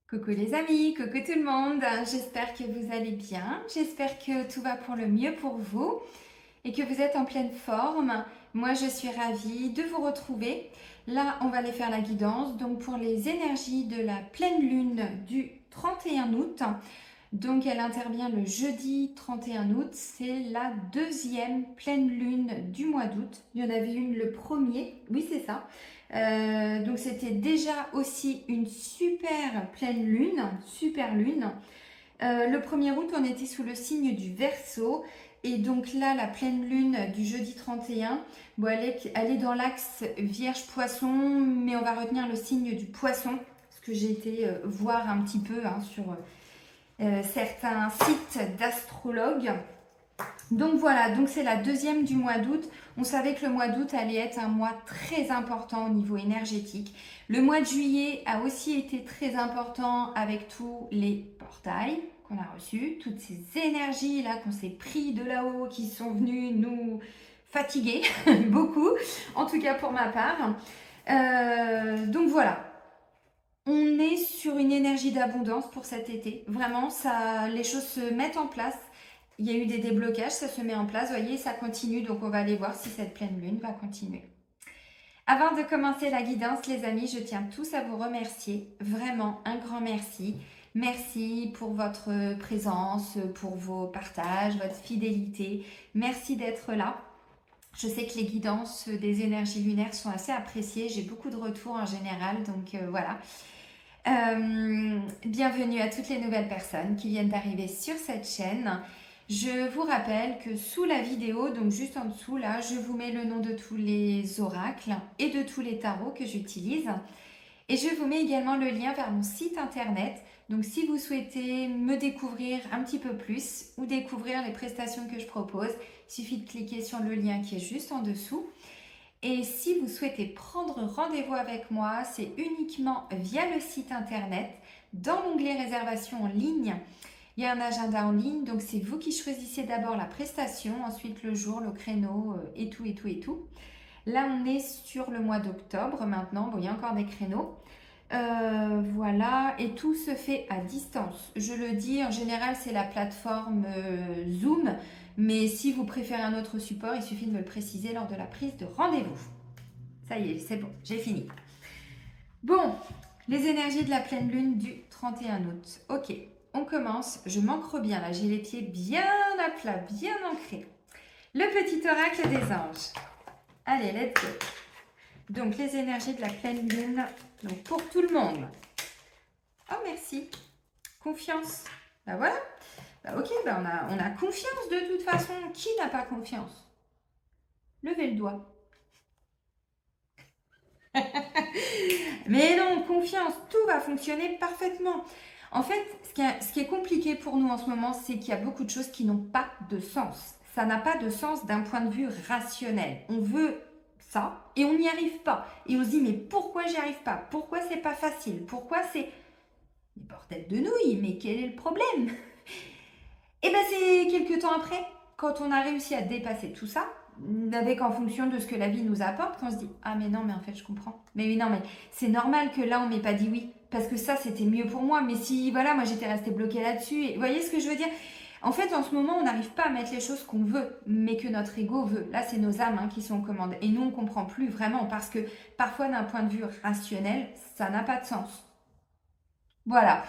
Coucou les amis, coucou tout le monde, j'espère que vous allez bien, j'espère que tout va pour le mieux pour vous et que vous êtes en pleine forme. Moi je suis ravie de vous retrouver. Là on va aller faire la guidance donc pour les énergies de la pleine lune du 31 août. Donc elle intervient le jeudi 31 août, c'est la deuxième pleine lune du mois d'août. Il y en avait une le premier, oui c'est ça. Donc c'était déjà aussi une super pleine lune, super lune. Le 1er août, on était sous le signe du Verseau. Et donc là, la pleine lune du jeudi 31, bon, elle est dans l'axe Vierge-Poisson, mais on va retenir le signe du Poisson, parce que j'ai été voir un petit peu sur certains sites d'astrologues. Donc voilà, donc c'est la deuxième du mois d'août. On savait que le mois d'août allait être un mois très important au niveau énergétique. Le mois de juillet a aussi été très important avec tous les portails qu'on a reçus, toutes ces énergies là qu'on s'est pris de là-haut qui sont venues nous fatiguer beaucoup, en tout cas pour ma part. Donc voilà, on est sur une énergie d'abondance pour cet été. Vraiment, ça, les choses se mettent en place. Il y a eu des déblocages, ça se met en place. Vous voyez, ça continue. Donc, on va aller voir si cette pleine lune va continuer. Avant de commencer la guidance, les amis, je tiens tous à vous remercier. Vraiment, un grand merci. Merci pour votre présence, pour vos partages, votre fidélité. Merci d'être là. Je sais que les guidances des énergies lunaires sont assez appréciées. J'ai beaucoup de retours en général. Donc, voilà. Bienvenue à toutes les nouvelles personnes qui viennent d'arriver sur cette chaîne. Je vous rappelle que sous la vidéo, donc juste en dessous là, je vous mets le nom de tous les oracles et de tous les tarots que j'utilise. Et je vous mets également le lien vers mon site internet. Donc si vous souhaitez me découvrir un petit peu plus ou découvrir les prestations que je propose, il suffit de cliquer sur le lien qui est juste en dessous. Et si vous souhaitez prendre rendez-vous avec moi, c'est uniquement via le site internet. Dans l'onglet réservation en ligne, il y a un agenda en ligne. Donc c'est vous qui choisissez d'abord la prestation, ensuite le jour, le créneau et tout, et tout, et tout. Là, on est sur le mois d'octobre maintenant. Bon, il y a encore des créneaux. Voilà, et tout se fait à distance. Je le dis, en général, c'est la plateforme Zoom. Mais si vous préférez un autre support, il suffit de me le préciser lors de la prise de rendez-vous. Ça y est, c'est bon, j'ai fini. Bon, les énergies de la pleine lune du 31 août. Ok, on commence. Je m'ancre bien là, j'ai les pieds bien à plat, bien ancrés. Le petit oracle des anges. Allez, let's go. Donc, les énergies de la pleine lune, donc pour tout le monde. Oh, merci. Confiance. Ben voilà. Bah ok, bah on a confiance de toute façon. Qui n'a pas confiance? Levez le doigt. Mais non, confiance, tout va fonctionner parfaitement. En fait, ce qui est compliqué pour nous en ce moment, c'est qu'il y a beaucoup de choses qui n'ont pas de sens. Ça n'a pas de sens d'un point de vue rationnel. On veut ça et on n'y arrive pas. Et on se dit, mais pourquoi j'y arrive pas? Pourquoi c'est pas facile? Pourquoi c'est... Mais bordel de nouilles, mais quel est le problème? Et bien c'est quelques temps après, quand on a réussi à dépasser tout ça, avec en fonction de ce que la vie nous apporte, qu'on se dit ah mais non mais en fait je comprends. Mais oui non mais c'est normal que là on m'ait pas dit oui parce que ça c'était mieux pour moi. Mais si voilà moi j'étais restée bloquée là-dessus. Et vous voyez ce que je veux dire? En fait en ce moment on n'arrive pas à mettre les choses qu'on veut, mais que notre ego veut. Là c'est nos âmes qui sont aux commandes et nous on comprend plus vraiment parce que parfois d'un point de vue rationnel ça n'a pas de sens. Voilà.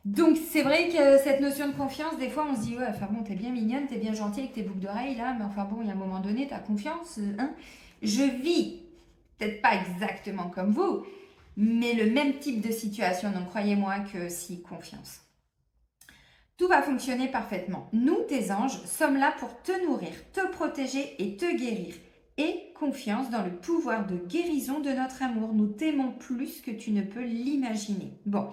Donc c'est vrai que cette notion de confiance, des fois on se dit ouais, enfin bon, t'es bien mignonne, t'es bien gentille avec tes boucles d'oreilles là, mais enfin bon, il y a un moment donné, t'as confiance, hein. Je vis, peut-être pas exactement comme vous, mais le même type de situation, donc croyez-moi que si, confiance. Tout va fonctionner parfaitement. Nous, tes anges, sommes là pour te nourrir, te protéger et te guérir. Et confiance dans le pouvoir de guérison de notre amour. Nous t'aimons plus que tu ne peux l'imaginer. Bon.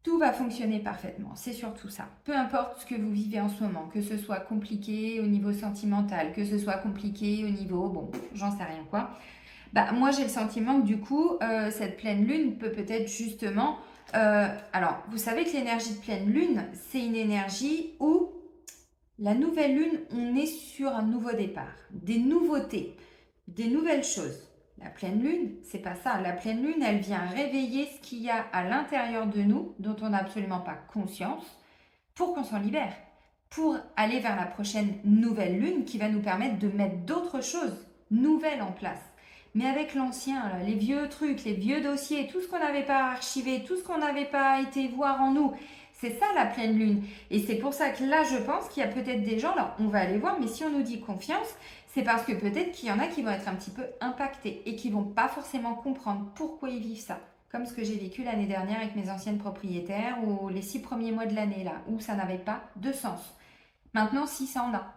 Tout va fonctionner parfaitement, c'est surtout ça. Peu importe ce que vous vivez en ce moment, que ce soit compliqué au niveau sentimental, que ce soit compliqué au niveau, bon, j'en sais rien quoi. Bah, moi j'ai le sentiment que du coup, cette pleine lune peut-être justement... alors, vous savez que l'énergie de pleine lune, c'est une énergie où la nouvelle lune, on est sur un nouveau départ, des nouveautés, des nouvelles choses. La pleine lune, c'est pas ça. La pleine lune, elle vient réveiller ce qu'il y a à l'intérieur de nous, dont on n'a absolument pas conscience, pour qu'on s'en libère, pour aller vers la prochaine nouvelle lune qui va nous permettre de mettre d'autres choses nouvelles en place. Mais avec l'ancien, les vieux trucs, les vieux dossiers, tout ce qu'on n'avait pas archivé, tout ce qu'on n'avait pas été voir en nous, c'est ça la pleine lune. Et c'est pour ça que là, je pense qu'il y a peut-être des gens, là, on va aller voir, mais si on nous dit confiance, c'est parce que peut-être qu'il y en a qui vont être un petit peu impactés et qui vont pas forcément comprendre pourquoi ils vivent ça. Comme ce que j'ai vécu l'année dernière avec mes anciennes propriétaires ou les 6 premiers mois de l'année, là, où ça n'avait pas de sens. Maintenant, si, ça en a.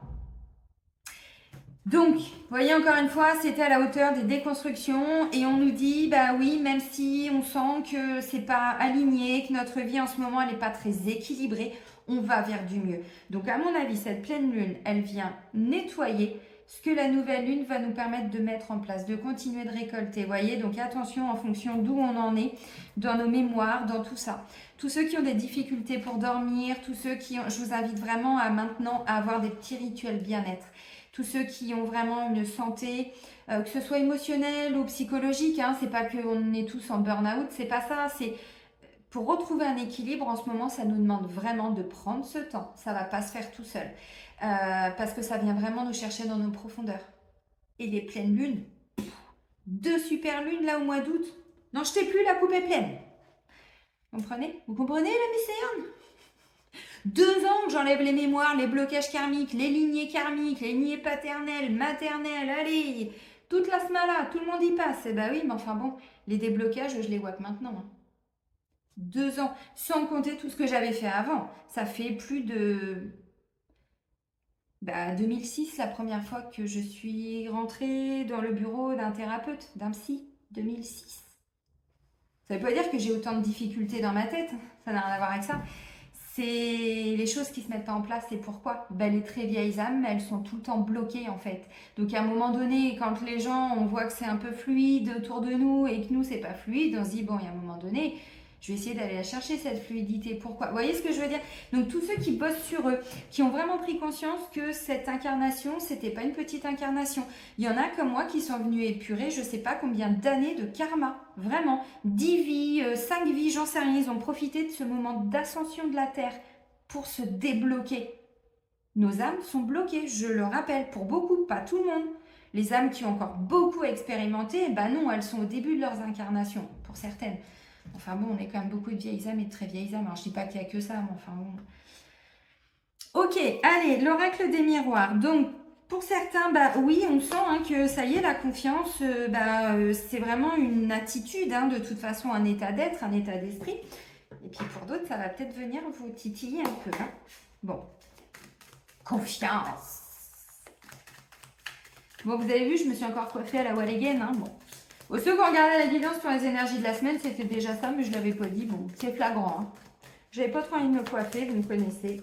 Donc, vous voyez, encore une fois, c'était à la hauteur des déconstructions et on nous dit, bah oui, même si on sent que c'est pas aligné, que notre vie en ce moment, elle n'est pas très équilibrée, on va vers du mieux. Donc, à mon avis, cette pleine lune, elle vient nettoyer ce que la nouvelle lune va nous permettre de mettre en place, de continuer de récolter. Vous voyez, donc attention en fonction d'où on en est, dans nos mémoires, dans tout ça. Tous ceux qui ont des difficultés pour dormir, tous ceux qui ont, je vous invite vraiment à maintenant à avoir des petits rituels bien-être. Tous ceux qui ont vraiment une santé, que ce soit émotionnelle ou psychologique, hein, c'est pas qu'on est tous en burn-out, c'est pas ça, c'est pour retrouver un équilibre en ce moment, ça nous demande vraiment de prendre ce temps, ça va pas se faire tout seul, parce que ça vient vraiment nous chercher dans nos profondeurs. Et les pleines lunes, 2 super lunes là au mois d'août, n'en jetez plus, la coupe est pleine. Comprenez? Vous comprenez la Mycéenne? 2 ans que j'enlève les mémoires, les blocages karmiques, les lignées paternelles, maternelles, allez, toute la smala, tout le monde y passe. Eh ben oui, mais enfin bon, les déblocages, je les vois que maintenant. Hein. 2 ans, sans compter tout ce que j'avais fait avant. Ça fait plus de... 2006, la première fois que je suis rentrée dans le bureau d'un thérapeute, d'un psy, 2006. Ça ne veut pas dire que j'ai autant de difficultés dans ma tête, ça n'a rien à voir avec ça. C'est les choses qui se mettent pas en place. Et pourquoi? Les très vieilles âmes, elles sont tout le temps bloquées en fait. Donc à un moment donné, quand les gens, on voit que c'est un peu fluide autour de nous et que nous, c'est pas fluide, on se dit, bon, il y a un moment donné, je vais essayer d'aller la chercher cette fluidité. Pourquoi? Vous voyez ce que je veux dire? Donc tous ceux qui bossent sur eux, qui ont vraiment pris conscience que cette incarnation, c'était pas une petite incarnation. Il y en a comme moi qui sont venus épurer, je sais pas combien d'années de karma. Vraiment. 10 vies, 5 vies, j'en sais rien. Ils ont profité de ce moment d'ascension de la Terre pour se débloquer. Nos âmes sont bloquées, je le rappelle, pour beaucoup, pas tout le monde. Les âmes qui ont encore beaucoup expérimenté, non, elles sont au début de leurs incarnations, pour certaines. Enfin bon, on est quand même beaucoup de vieilles âmes et de très vieilles âmes. Alors je dis pas qu'il n'y a que ça, mais enfin bon. Ok, allez, l'oracle des miroirs. Donc, pour certains, oui, on sent que ça y est, la confiance, c'est vraiment une attitude, de toute façon, un état d'être, un état d'esprit. Et puis pour d'autres, ça va peut-être venir vous titiller un peu. Bon, confiance. Bon, vous avez vu, je me suis encore coiffée à la wall again. Bon. Ceux qui ont regardé la guidance sur les énergies de la semaine, c'était déjà ça, mais je ne l'avais pas dit. Bon, c'est flagrant. J'avais pas trop envie de me coiffer, vous me connaissez.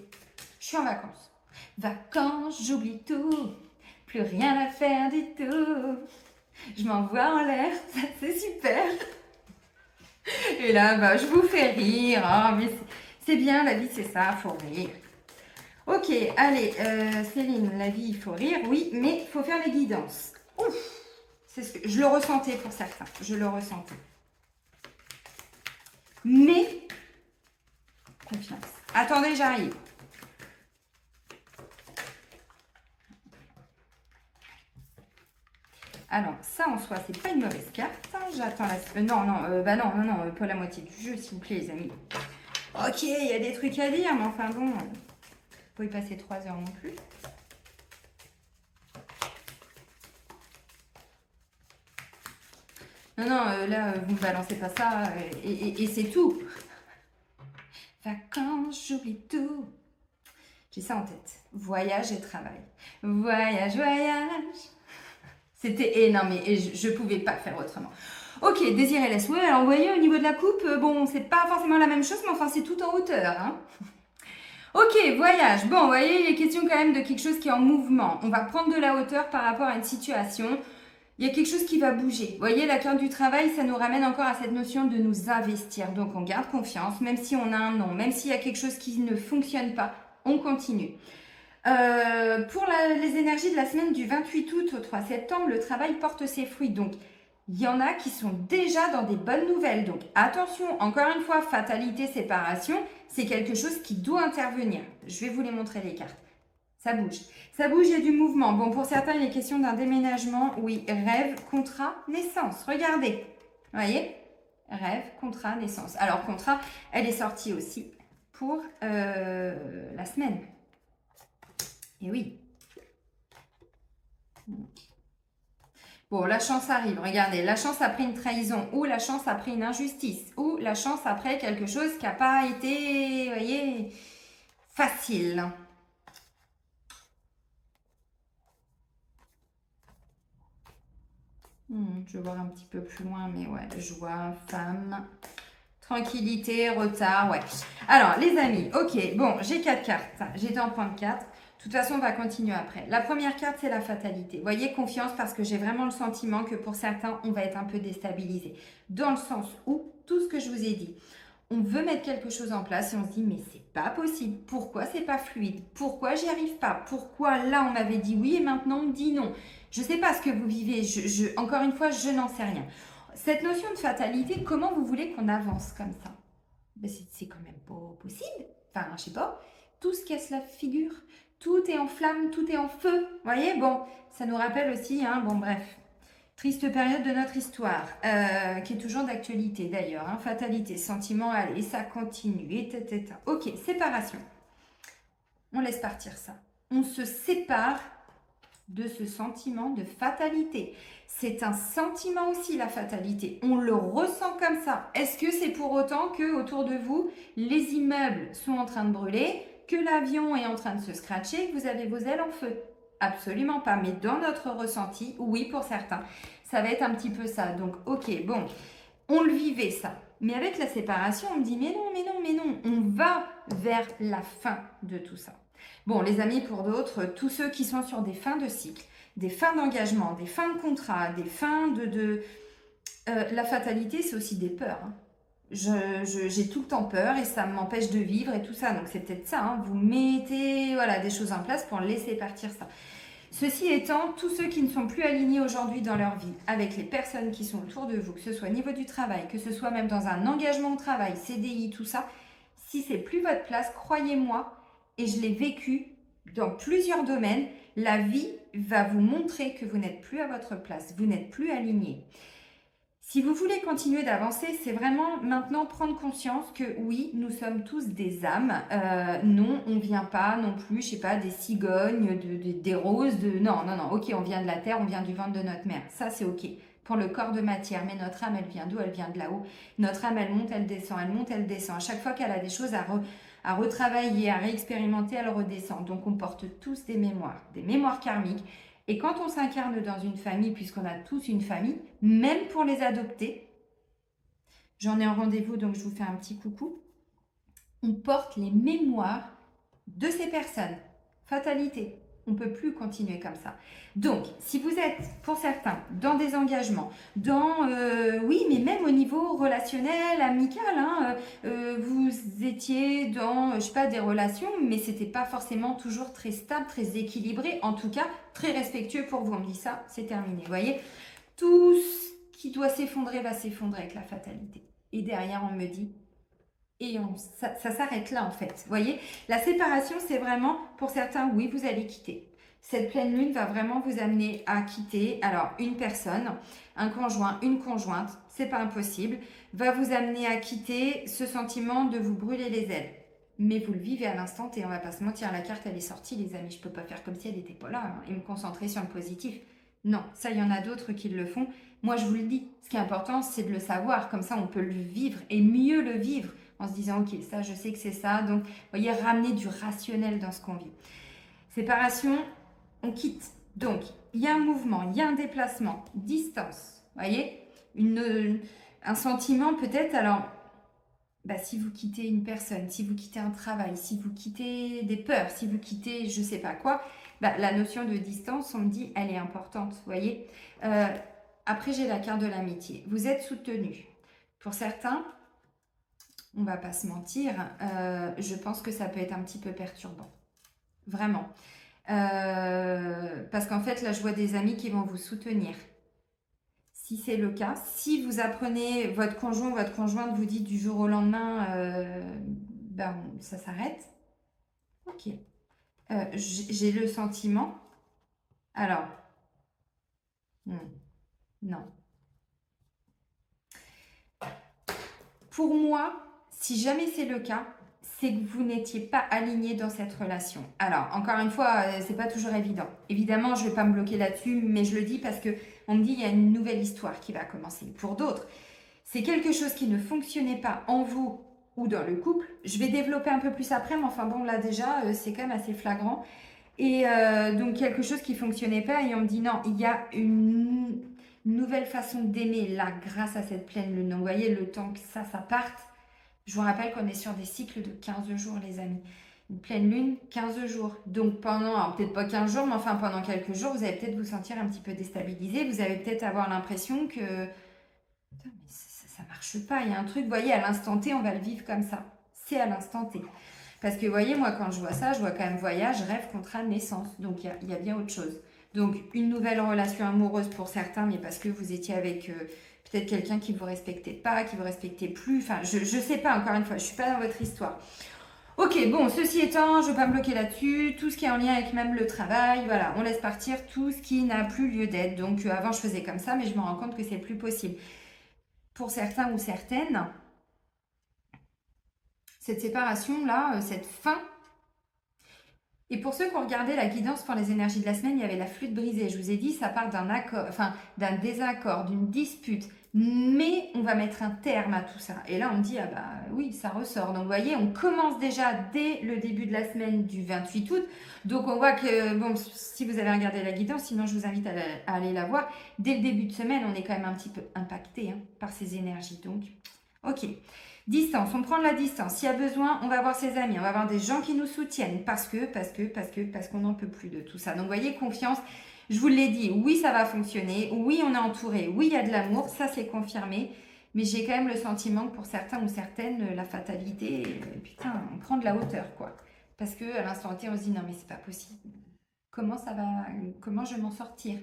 Je suis en vacances. Vacances, j'oublie tout. Plus rien à faire du tout. Je m'envoie en l'air, ça c'est super. Et là, je vous fais rire. Oh, mais c'est bien, la vie c'est ça, faut rire. Ok, allez, Céline, la vie il faut rire, oui, mais il faut faire les guidances. Ouf. Je le ressentais pour certains, je le ressentais. Mais, confiance. Attendez, j'arrive. Alors, ça en soi, c'est pas une mauvaise carte. J'attends la... non, pas la moitié du jeu, s'il vous plaît, les amis. Ok, il y a des trucs à dire, mais enfin bon, faut y passer 3 heures non plus. Non, là, vous ne balancez pas ça et c'est tout. Vacances, j'oublie tout. J'ai ça en tête. Voyage et travail. Voyage, voyage. C'était... non, mais je ne pouvais pas faire autrement. Ok, désir et laisse. Ouais, alors vous voyez, au niveau de la coupe, bon, c'est pas forcément la même chose, mais enfin, c'est tout en hauteur. Ok, voyage. Bon, vous voyez, il est question quand même de quelque chose qui est en mouvement. On va prendre de la hauteur par rapport à une situation. Il y a quelque chose qui va bouger. Vous voyez, la carte du travail, ça nous ramène encore à cette notion de nous investir. Donc, on garde confiance, même si on a un non, même s'il y a quelque chose qui ne fonctionne pas, on continue. Pour les énergies de la semaine du 28 août au 3 septembre, le travail porte ses fruits. Donc, il y en a qui sont déjà dans des bonnes nouvelles. Donc attention, encore une fois, fatalité, séparation, c'est quelque chose qui doit intervenir. Je vais vous les montrer les cartes. Ça bouge. Ça bouge, il y a du mouvement. Bon, pour certains, il est question d'un déménagement. Oui, rêve, contrat, naissance. Regardez. Vous voyez? Rêve, contrat, naissance. Alors, contrat, elle est sortie aussi pour la semaine. Et oui. Bon, la chance arrive. Regardez, la chance après une trahison ou la chance après une injustice ou la chance après quelque chose qui n'a pas été, vous voyez, facile. Je vais voir un petit peu plus loin, mais ouais, joie, femme, tranquillité, retard, ouais. Alors, les amis, ok, bon, j'ai 4 cartes. J'étais en point de 4. De toute façon, on va continuer après. La première carte, c'est la fatalité. Vous voyez, confiance, parce que j'ai vraiment le sentiment que pour certains, on va être un peu déstabilisé. Dans le sens où, tout ce que je vous ai dit, on veut mettre quelque chose en place et on se dit, mais c'est pas possible. Pourquoi c'est pas fluide? Pourquoi j'y arrive pas? Pourquoi là, on m'avait dit oui et maintenant on me dit non? Je sais pas ce que vous vivez. Encore une fois, je n'en sais rien. Cette notion de fatalité, comment vous voulez qu'on avance comme ça? Ben, c'est quand même pas possible. Enfin, je sais pas. Tout se casse la figure. Tout est en flamme, tout est en feu. Vous voyez? Bon, ça nous rappelle aussi, hein, bon bref, triste période de notre histoire, qui est toujours d'actualité d'ailleurs. Hein, fatalité, sentiment, allez, ça continue, et. Ok, séparation. On laisse partir ça. On se sépare de ce sentiment de fatalité. C'est un sentiment aussi, la fatalité. On le ressent comme ça. Est-ce que c'est pour autant que autour de vous, les immeubles sont en train de brûler, que l'avion est en train de se scratcher, que vous avez vos ailes en feu? Absolument pas. Mais dans notre ressenti, oui, pour certains, ça va être un petit peu ça. Donc, ok, bon, on le vivait ça. Mais avec la séparation, on me dit, mais non, mais non, mais non, on va vers la fin de tout ça. Bon, les amis, pour d'autres, tous ceux qui sont sur des fins de cycle, des fins d'engagement, des fins de contrat, des fins la fatalité, c'est aussi des peurs. Hein. J'ai tout le temps peur et ça m'empêche de vivre et tout ça. Donc c'est peut-être ça. Hein. Vous mettez voilà, des choses en place pour laisser partir ça. Ceci étant, tous ceux qui ne sont plus alignés aujourd'hui dans leur vie avec les personnes qui sont autour de vous, que ce soit au niveau du travail, que ce soit même dans un engagement au travail, CDI, tout ça, si c'est plus votre place, croyez-moi, et je l'ai vécu dans plusieurs domaines, la vie va vous montrer que vous n'êtes plus à votre place, vous n'êtes plus aligné. Si vous voulez continuer d'avancer, c'est vraiment maintenant prendre conscience que oui, nous sommes tous des âmes. Non, on ne vient pas non plus, je sais pas, des cigognes, des roses. Non, non, non. Ok, on vient de la terre, on vient du ventre de notre mère. Ça, c'est ok. Pour le corps de matière. Mais notre âme, elle vient d'où? Elle vient de là-haut. Notre âme, elle monte, elle descend. Elle monte, elle descend. À chaque fois qu'elle a des choses à retravailler, à réexpérimenter, elle redescend. Donc, on porte tous des mémoires karmiques. Et quand on s'incarne dans une famille, puisqu'on a tous une famille, même pour les adopter, j'en ai un rendez-vous, donc je vous fais un petit coucou, on porte les mémoires de ces personnes. Fatalité. On ne peut plus continuer comme ça. Donc, si vous êtes, pour certains, dans des engagements, oui, mais même au niveau relationnel, amical, hein, vous étiez dans, je sais pas, des relations, mais c'était pas forcément toujours très stable, très équilibré, en tout cas, très respectueux pour vous. On me dit ça, c'est terminé. Vous voyez, tout ce qui doit s'effondrer va s'effondrer avec la fatalité. Et derrière, on me dit, et ça s'arrête là en fait. Vous voyez, la séparation, c'est vraiment, pour certains, oui, vous allez quitter. Cette pleine lune va vraiment vous amener à quitter, alors une personne, un conjoint, une conjointe, c'est pas impossible, va vous amener à quitter ce sentiment de vous brûler les ailes. Mais vous le vivez à l'instant T, on va pas se mentir, la carte elle est sortie les amis, je peux pas faire comme si elle n'était pas là hein, et me concentrer sur le positif. Non, ça il y en a d'autres qui le font. Moi je vous le dis, ce qui est important c'est de le savoir, comme ça on peut le vivre et mieux le vivre en se disant ok ça je sais que c'est ça, donc vous voyez ramener du rationnel dans ce qu'on vit. Séparation, on quitte, donc il y a un mouvement, il y a un déplacement, distance, vous voyez, un sentiment peut-être, alors si vous quittez une personne, si vous quittez un travail, si vous quittez des peurs, si vous quittez je sais pas quoi, la notion de distance on me dit elle est importante, vous voyez. Après j'ai la carte de l'amitié, vous êtes soutenu, pour certains on va pas se mentir, je pense que ça peut être un petit peu perturbant. Vraiment. Parce qu'en fait, là, je vois des amis qui vont vous soutenir. si c'est le cas. Si vous apprenez, votre conjoint ou votre conjointe vous dit du jour au lendemain, ben, ça s'arrête. Ok. J'ai le sentiment. Alors, non. Pour moi, si jamais c'est le cas, c'est que vous n'étiez pas aligné dans cette relation. Alors, encore une fois, c'est pas toujours évident. Évidemment, je vais pas me bloquer là-dessus, mais je le dis parce que on me dit il y a une nouvelle histoire qui va commencer. Pour d'autres, c'est quelque chose qui ne fonctionnait pas en vous ou dans le couple. Je vais développer un peu plus après, mais enfin bon, là déjà, c'est quand même assez flagrant. Et donc, quelque chose qui fonctionnait pas, et on me dit non, il y a une nouvelle façon d'aimer là, grâce à cette pleine lune. Donc, vous voyez, le temps que ça parte. Je vous rappelle qu'on est sur des cycles de 15 jours, les amis. Une pleine lune, 15 jours. Donc pendant, alors peut-être pas 15 jours, mais enfin pendant quelques jours, vous allez peut-être vous sentir un petit peu déstabilisé. Vous allez peut-être avoir l'impression que putain, mais ça marche pas. Il y a un truc, vous voyez, à l'instant T, on va le vivre comme ça. C'est à l'instant T. Parce que vous voyez, moi quand je vois ça, je vois quand même voyage, rêve, contrat, naissance. Donc il y a bien autre chose. Donc une nouvelle relation amoureuse pour certains, mais parce que vous étiez avec peut-être quelqu'un qui ne vous respectait pas, qui ne vous respectait plus. Enfin, je ne sais pas, encore une fois, je ne suis pas dans votre histoire. Ok, bon, ceci étant, je ne vais pas me bloquer là-dessus. Tout ce qui est en lien avec même le travail, voilà, on laisse partir tout ce qui n'a plus lieu d'être. Donc avant, je faisais comme ça, mais je me rends compte que c'est plus possible. Pour certains ou certaines, cette séparation-là, cette fin. Et pour ceux qui ont regardé la guidance pour les énergies de la semaine, il y avait la flûte brisée. Je vous ai dit, ça part d'un accord, enfin d'un désaccord, d'une dispute. Mais on va mettre un terme à tout ça. Et là, on me dit, ah bah oui, ça ressort. Donc, vous voyez, on commence déjà dès le début de la semaine du 28 août. Donc, on voit que, bon, si vous avez regardé la guidance, sinon je vous invite à aller la voir. Dès le début de semaine, on est quand même un petit peu impacté par ces énergies. Donc, ok. Distance, on prend de la distance. S'il y a besoin, on va voir ses amis, on va voir des gens qui nous soutiennent parce qu'on n'en peut plus de tout ça. Donc, vous voyez, confiance. Je vous l'ai dit, oui, ça va fonctionner. Oui, on est entouré. Oui, il y a de l'amour. Ça, c'est confirmé. Mais j'ai quand même le sentiment que pour certains ou certaines, la fatalité, putain, on prend de la hauteur, quoi. Parce qu'à l'instant T, on se dit, non, mais c'est pas possible. Comment ça va, comment je vais m'en sortir?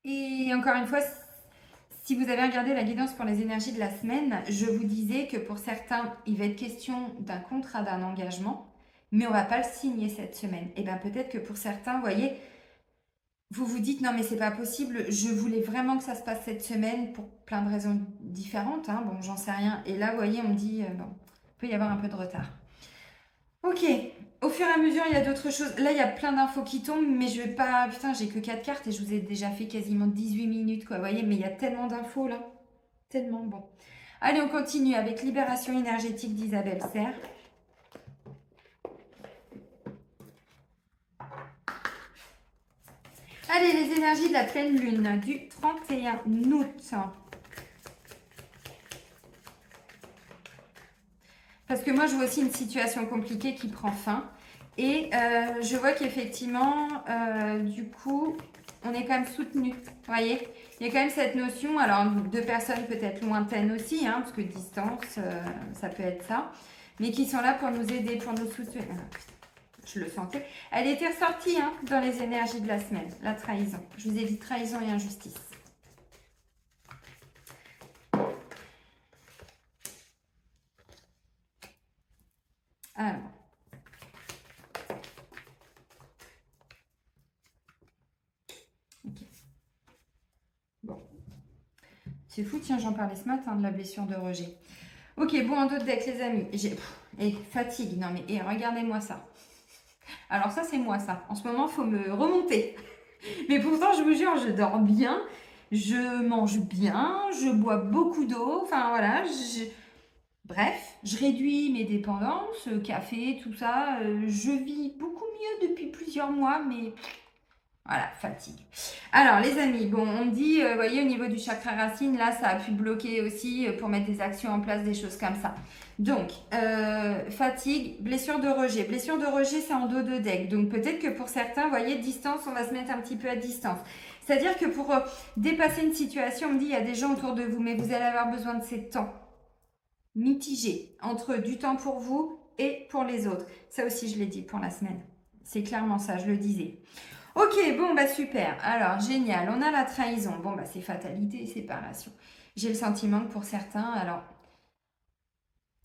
Et encore une fois, si vous avez regardé la guidance pour les énergies de la semaine, je vous disais que pour certains, il va être question d'un contrat, d'un engagement, mais on ne va pas le signer cette semaine. Et bien peut-être que pour certains, vous voyez, vous vous dites non mais c'est pas possible, je voulais vraiment que ça se passe cette semaine pour plein de raisons différentes, hein. Bon, j'en sais rien. Et là, vous voyez, on me dit, bon, il peut y avoir un peu de retard. Ok, au fur et à mesure, il y a d'autres choses. Là, il y a plein d'infos qui tombent, mais je vais pas. Putain, j'ai que 4 cartes et je vous ai déjà fait quasiment 18 minutes, quoi. Vous voyez, mais il y a tellement d'infos là. Tellement bon. Allez, on continue avec Libération énergétique d'Isabelle Serre. Allez, les énergies de la pleine lune du 31 août. Parce que moi, je vois aussi une situation compliquée qui prend fin. Et je vois qu'effectivement, du coup, on est quand même soutenu. Vous voyez, il y a quand même cette notion, alors de personnes peut-être lointaines aussi, hein, parce que distance, ça peut être ça, mais qui sont là pour nous aider, pour nous soutenir. Je le sentais. Elle était ressortie hein, dans les énergies de la semaine, la trahison. Je vous ai dit trahison et injustice. Alors. Ok. Bon. C'est fou, tiens, j'en parlais ce matin de la blessure de rejet. Ok, bon, un autre deck, les amis. Et fatigue, non mais et regardez-moi ça. Alors ça, c'est moi, ça. En ce moment, il faut me remonter. Mais pourtant, je vous jure, je dors bien, je mange bien, je bois beaucoup d'eau. Enfin, voilà, bref, je réduis mes dépendances, café, tout ça. Je vis beaucoup mieux depuis plusieurs mois, mais voilà, fatigue. Alors, les amis, bon, on me dit, vous voyez, au niveau du chakra racine, là, ça a pu bloquer aussi pour mettre des actions en place, des choses comme ça. Donc, fatigue, blessure de rejet. Blessure de rejet, c'est en dos de deck. Donc, peut-être que pour certains, vous voyez, distance, on va se mettre un petit peu à distance. C'est-à-dire que pour dépasser une situation, on me dit, il y a des gens autour de vous, mais vous allez avoir besoin de ces temps mitigés entre du temps pour vous et pour les autres. Ça aussi, je l'ai dit pour la semaine. C'est clairement ça, je le disais. Ok, bon, bah super. Alors, génial. On a la trahison. Bon, bah c'est fatalité et séparation. J'ai le sentiment que pour certains, alors,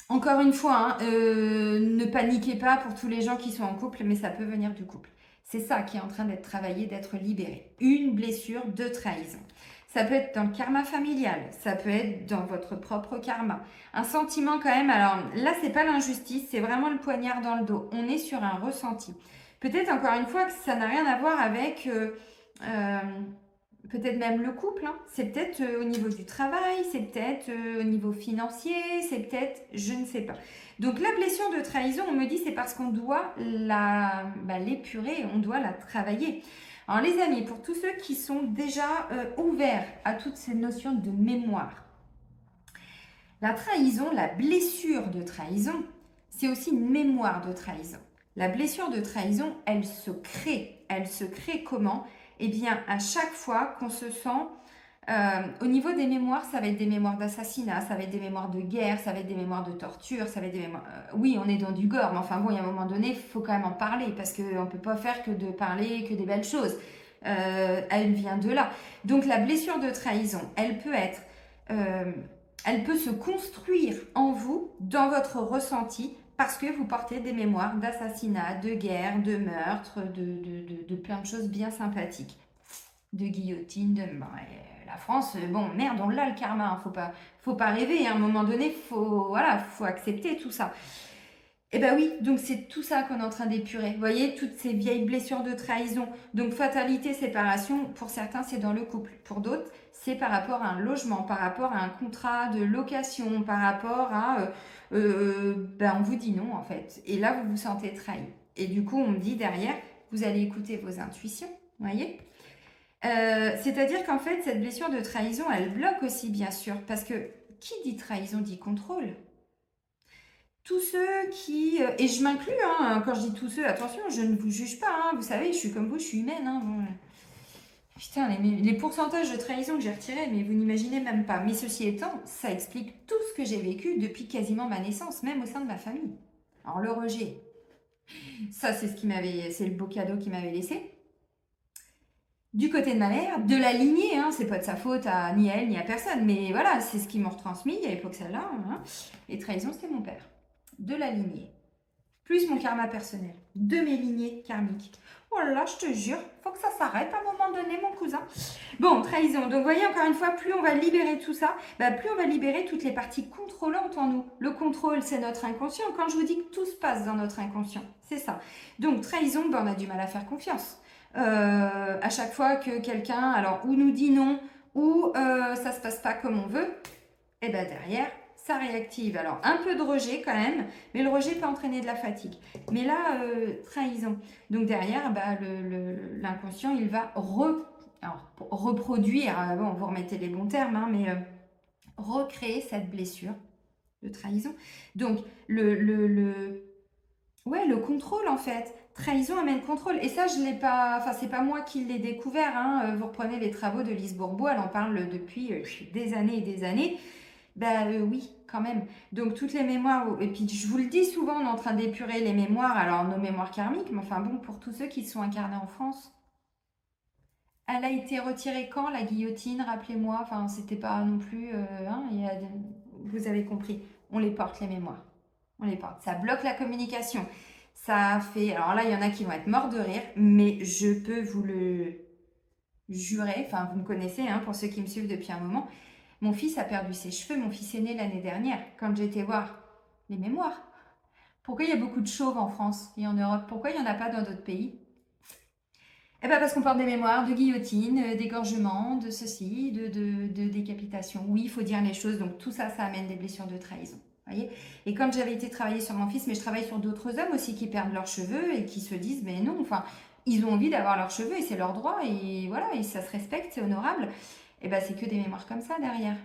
encore une fois, hein, ne paniquez pas pour tous les gens qui sont en couple, mais ça peut venir du couple. C'est ça qui est en train d'être travaillé, d'être libéré. Une blessure de trahison. Ça peut être dans le karma familial, ça peut être dans votre propre karma. Un sentiment quand même, alors là, c'est pas l'injustice, c'est vraiment le poignard dans le dos. On est sur un ressenti. Peut-être encore une fois que ça n'a rien à voir avec euh, peut-être même le couple, hein. C'est peut-être au niveau du travail, c'est peut-être au niveau financier, c'est peut-être, je ne sais pas. Donc la blessure de trahison, on me dit, c'est parce qu'on doit l'épurer, on doit la travailler. Alors les amis, pour tous ceux qui sont déjà ouverts à toutes ces notions de mémoire, la trahison, la blessure de trahison, c'est aussi une mémoire de trahison. La blessure de trahison, elle se crée. Elle se crée comment? Eh bien, à chaque fois qu'on se sent au niveau des mémoires, ça va être des mémoires d'assassinat, ça va être des mémoires de guerre, ça va être des mémoires de torture, ça va être des mémoires... oui, on est dans du gore, mais enfin bon, il y a un moment donné, il faut quand même en parler, parce qu'on ne peut pas faire que de parler que des belles choses. Elle vient de là. Donc la blessure de trahison, elle peut être... elle peut se construire en vous, dans votre ressenti, parce que vous portez des mémoires d'assassinat, de guerre, de meurtre, de plein de choses bien sympathiques. De guillotine, la France, bon, merde, on l'a le karma, hein, faut pas rêver, hein, à un moment donné, faut accepter tout ça. Eh ben oui, donc c'est tout ça qu'on est en train d'épurer. Vous voyez, toutes ces vieilles blessures de trahison. Donc fatalité, séparation, pour certains, c'est dans le couple. Pour d'autres, c'est par rapport à un logement, par rapport à un contrat de location, par rapport à... on vous dit non, en fait. Et là, vous vous sentez trahi. Et du coup, on me dit derrière, vous allez écouter vos intuitions, vous voyez. C'est-à-dire qu'en fait, cette blessure de trahison, elle bloque aussi, bien sûr, parce que qui dit trahison dit contrôle. Tous ceux qui... et je m'inclus, hein, quand je dis tous ceux, attention, je ne vous juge pas, hein, vous savez, je suis comme vous, je suis humaine. Hein, bon. Putain, les pourcentages de trahison que j'ai retirés, mais vous n'imaginez même pas. Mais ceci étant, ça explique tout ce que j'ai vécu depuis quasiment ma naissance, même au sein de ma famille. Alors le rejet, ça c'est c'est le beau cadeau qu'il m'avait laissé. Du côté de ma mère, de la lignée, hein, c'est pas de sa faute ni à elle ni à personne, mais voilà, c'est ce qu'ils m'ont retransmis à l'époque celle-là. Hein. Les trahisons, c'était mon père. De la lignée. Plus mon karma personnel. De mes lignées karmiques. Oh là là, je te jure, faut que ça s'arrête à un moment donné, mon cousin. Bon, trahison. Donc, vous voyez, encore une fois, plus on va libérer tout ça, plus on va libérer toutes les parties contrôlantes en nous. Le contrôle, c'est notre inconscient. Quand je vous dis que tout se passe dans notre inconscient, c'est ça. Donc, trahison, on a du mal à faire confiance. À chaque fois que quelqu'un, alors, ou nous dit non, ou ça se passe pas comme on veut, et derrière, ça réactive. Alors, un peu de rejet quand même, mais le rejet peut entraîner de la fatigue. Mais là, trahison. Donc derrière, l'inconscient, il va reproduire, bon, vous remettez les bons termes, hein, mais recréer cette blessure de trahison. Donc, le contrôle, en fait. Trahison amène contrôle. Et ça, je l'ai pas... Enfin, c'est pas moi qui l'ai découvert. Hein. Vous reprenez les travaux de Lise Bourbeau, elle en parle depuis des années et des années. Oui, quand même. Donc toutes les mémoires, et puis je vous le dis souvent, on est en train d'épurer les mémoires, alors nos mémoires karmiques, mais enfin bon, pour tous ceux qui sont incarnés en France. Elle a été retirée quand, la guillotine, rappelez-moi, enfin c'était pas non plus, vous avez compris, on les porte les mémoires, on les porte. Ça bloque la communication, ça fait, alors là il y en a qui vont être morts de rire, mais je peux vous le jurer, enfin vous me connaissez, hein, pour ceux qui me suivent depuis un moment. Mon fils a perdu ses cheveux, mon fils est né l'année dernière, quand j'étais voir les mémoires. Pourquoi il y a beaucoup de chauves en France et en Europe? Pourquoi il n'y en a pas dans d'autres pays? Eh bien parce qu'on porte des mémoires de guillotine, d'égorgement, de ceci, de décapitation. Oui, il faut dire les choses, donc tout ça, ça amène des blessures de trahison. Voyez. Et quand j'avais été travailler sur mon fils, mais je travaille sur d'autres hommes aussi qui perdent leurs cheveux et qui se disent, mais non, enfin, ils ont envie d'avoir leurs cheveux et c'est leur droit et voilà, et ça se respecte, c'est honorable. Et c'est que des mémoires comme ça derrière.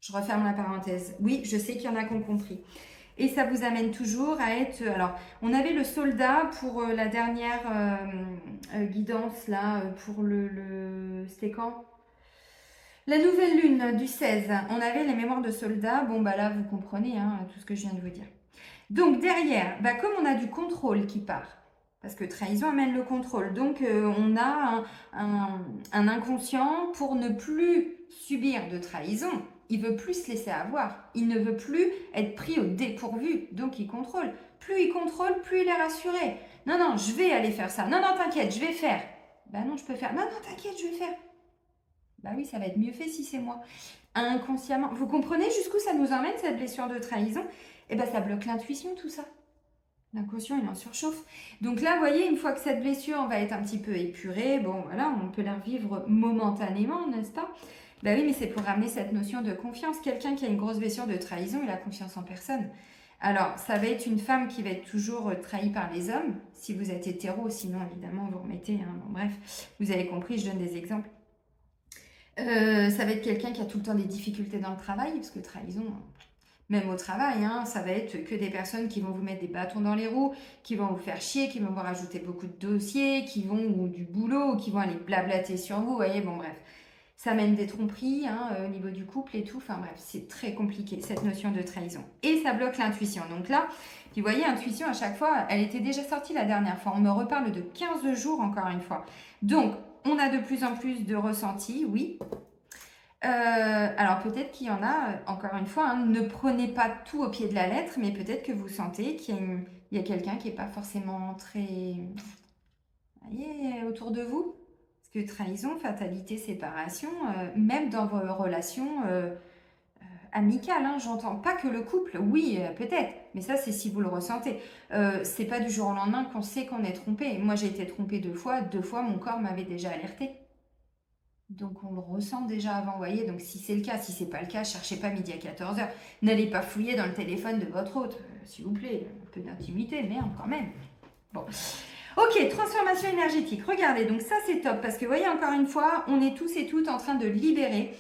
Je referme la parenthèse. Oui, je sais qu'il y en a qui ont compris. Et ça vous amène toujours à être... Alors, on avait le soldat pour la dernière guidance, là, pour c'était quand? La nouvelle lune du 16. On avait les mémoires de soldats. Bon, là, vous comprenez hein, tout ce que je viens de vous dire. Donc, derrière, comme on a du contrôle qui part, Parce que trahison amène le contrôle. Donc, on a un inconscient pour ne plus subir de trahison. Il veut plus se laisser avoir. Il ne veut plus être pris au dépourvu. Donc, il contrôle. Plus il contrôle, plus il est rassuré. Non, non, je vais aller faire ça. Non, non, t'inquiète, je vais faire. Bah non, je peux faire. Non, non, t'inquiète, je vais faire. Bah oui, ça va être mieux fait si c'est moi. Inconsciemment. Vous comprenez jusqu'où ça nous emmène, cette blessure de trahison? Eh bien, ça bloque l'intuition, tout ça. L'inconscient, il en surchauffe. Donc là, vous voyez, une fois que cette blessure va être un petit peu épurée, bon, voilà, on peut la revivre momentanément, n'est-ce pas? Ben oui, mais c'est pour ramener cette notion de confiance. Quelqu'un qui a une grosse blessure de trahison, il a confiance en personne. Alors, ça va être une femme qui va être toujours trahie par les hommes, si vous êtes hétéro, sinon, évidemment, vous remettez, hein, bon, bref, vous avez compris, je donne des exemples. Ça va être quelqu'un qui a tout le temps des difficultés dans le travail, parce que trahison, même au travail, hein, ça va être que des personnes qui vont vous mettre des bâtons dans les roues, qui vont vous faire chier, qui vont vous rajouter beaucoup de dossiers, ou du boulot, qui vont aller blablater sur vous, vous voyez, bon bref. Ça mène des tromperies hein, au niveau du couple et tout, enfin bref, c'est très compliqué cette notion de trahison. Et ça bloque l'intuition. Donc là, vous voyez, intuition à chaque fois, elle était déjà sortie la dernière fois. On me reparle de 15 jours encore une fois. Donc, on a de plus en plus de ressentis, oui. Alors peut-être qu'il y en a, encore une fois, hein, ne prenez pas tout au pied de la lettre, mais peut-être que vous sentez qu'il y a quelqu'un qui n'est pas forcément très voyez, autour de vous. Parce que trahison, fatalité, séparation, même dans vos relations amicales, hein, j'entends pas que le couple, oui, peut-être, mais ça c'est si vous le ressentez. C'est pas du jour au lendemain qu'on sait qu'on est trompé. Moi j'ai été trompée 2 fois mon corps m'avait déjà alerté. Donc on le ressent déjà avant, vous voyez. Donc si c'est le cas, si c'est pas le cas, cherchez pas midi à 14h. N'allez pas fouiller dans le téléphone de votre hôte, s'il vous plaît. Un peu d'intimité, merde quand même. Bon. Ok, transformation énergétique. Regardez, donc ça c'est top parce que vous voyez encore une fois, on est tous et toutes en train de libérer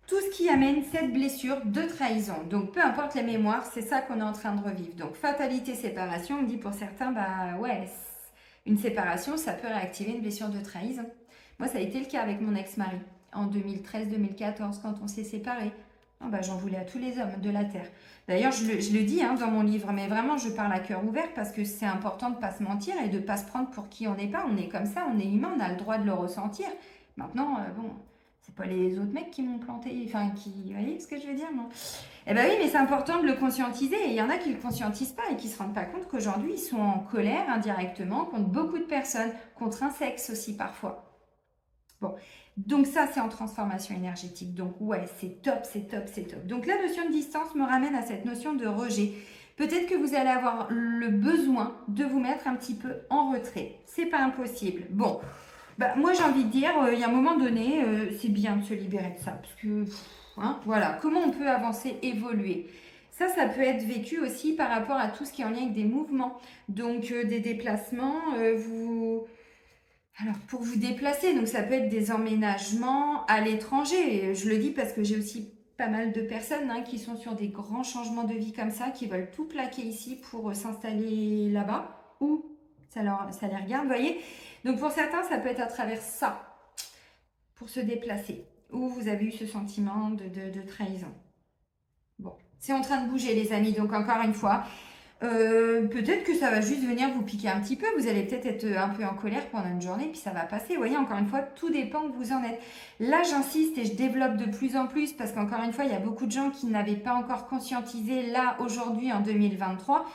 tout ce qui amène cette blessure de trahison. Donc peu importe les mémoires, c'est ça qu'on est en train de revivre. Donc fatalité, séparation, on me dit pour certains, bah ouais, une séparation, ça peut réactiver une blessure de trahison. Moi, ça a été le cas avec mon ex-mari en 2013-2014 quand on s'est séparés. Oh, bah, j'en voulais à tous les hommes de la Terre. D'ailleurs, je le dis hein, dans mon livre, mais vraiment, je parle à cœur ouvert parce que c'est important de ne pas se mentir et de ne pas se prendre pour qui on n'est pas. On est comme ça, on est humain, on a le droit de le ressentir. Maintenant, bon, c'est pas les autres mecs qui m'ont planté, enfin, vous voyez ce que je veux dire, non? Eh bien oui, mais c'est important de le conscientiser et il y en a qui ne le conscientisent pas et qui ne se rendent pas compte qu'aujourd'hui, ils sont en colère indirectement contre beaucoup de personnes, contre un sexe aussi parfois. Bon, donc ça, c'est en transformation énergétique. Donc ouais, c'est top, c'est top, c'est top. Donc la notion de distance me ramène à cette notion de rejet. Peut-être que vous allez avoir le besoin de vous mettre un petit peu en retrait. C'est pas impossible. Bon, bah, moi j'ai envie de dire, il y a un moment donné, c'est bien de se libérer de ça. Parce que, hein, voilà, comment on peut avancer, évoluer. Ça peut être vécu aussi par rapport à tout ce qui est en lien avec des mouvements. Donc des déplacements, alors, pour vous déplacer, donc ça peut être des emménagements à l'étranger. Je le dis parce que j'ai aussi pas mal de personnes hein, qui sont sur des grands changements de vie comme ça, qui veulent tout plaquer ici pour s'installer là-bas, ou ça les regarde, vous voyez. Donc pour certains, ça peut être à travers ça, pour se déplacer, ou vous avez eu ce sentiment de trahison. Bon, c'est en train de bouger les amis, donc encore une fois, peut-être que ça va juste venir vous piquer un petit peu. Vous allez peut-être être un peu en colère pendant une journée, puis ça va passer. Vous voyez, encore une fois, tout dépend où vous en êtes. Là, j'insiste et je développe de plus en plus parce qu'encore une fois, il y a beaucoup de gens qui n'avaient pas encore conscientisé, là, aujourd'hui, en 2023,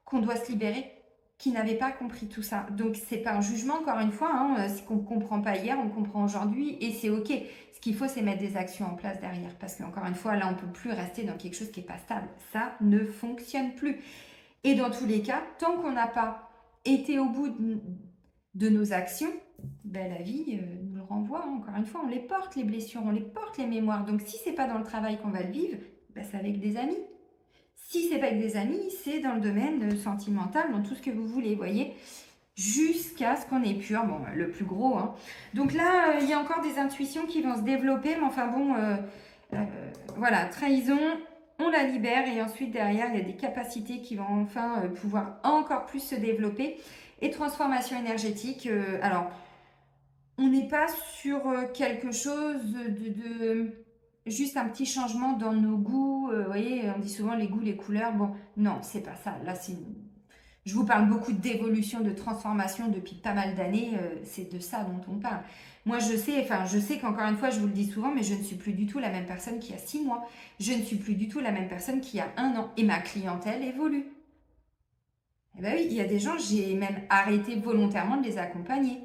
qu'on doit se libérer, qui n'avaient pas compris tout ça. Donc, c'est pas un jugement, encore une fois. Hein, c'est qu'on ne comprend pas hier, on comprend aujourd'hui et c'est OK. Ce qu'il faut, c'est mettre des actions en place derrière parce qu'encore une fois, là, on ne peut plus rester dans quelque chose qui n'est pas stable. Ça ne fonctionne plus. Et dans tous les cas, tant qu'on n'a pas été au bout de nos actions, ben la vie nous le renvoie. Hein. Encore une fois, on les porte, les blessures, on les porte, les mémoires. Donc, si ce n'est pas dans le travail qu'on va le vivre, ben, c'est avec des amis. Si ce n'est pas avec des amis, c'est dans le domaine sentimental, dans tout ce que vous voulez, vous voyez, jusqu'à ce qu'on ait pur, bon, le plus gros. Hein. Donc là, il y a encore des intuitions qui vont se développer, mais enfin bon, voilà, trahison, on la libère et ensuite derrière il y a des capacités qui vont enfin pouvoir encore plus se développer. Et transformation énergétique, alors on n'est pas sur quelque chose de juste un petit changement dans nos goûts, vous voyez, on dit souvent les goûts, les couleurs, bon non, c'est pas ça, là Je vous parle beaucoup d'évolution, de transformation depuis pas mal d'années. C'est de ça dont on parle. Moi, je sais qu'encore une fois, je vous le dis souvent, mais je ne suis plus du tout la même personne qu'il y a 6 mois. Je ne suis plus du tout la même personne qu'il y a 1 an. Et ma clientèle évolue. Eh bien oui, il y a des gens, j'ai même arrêté volontairement de les accompagner.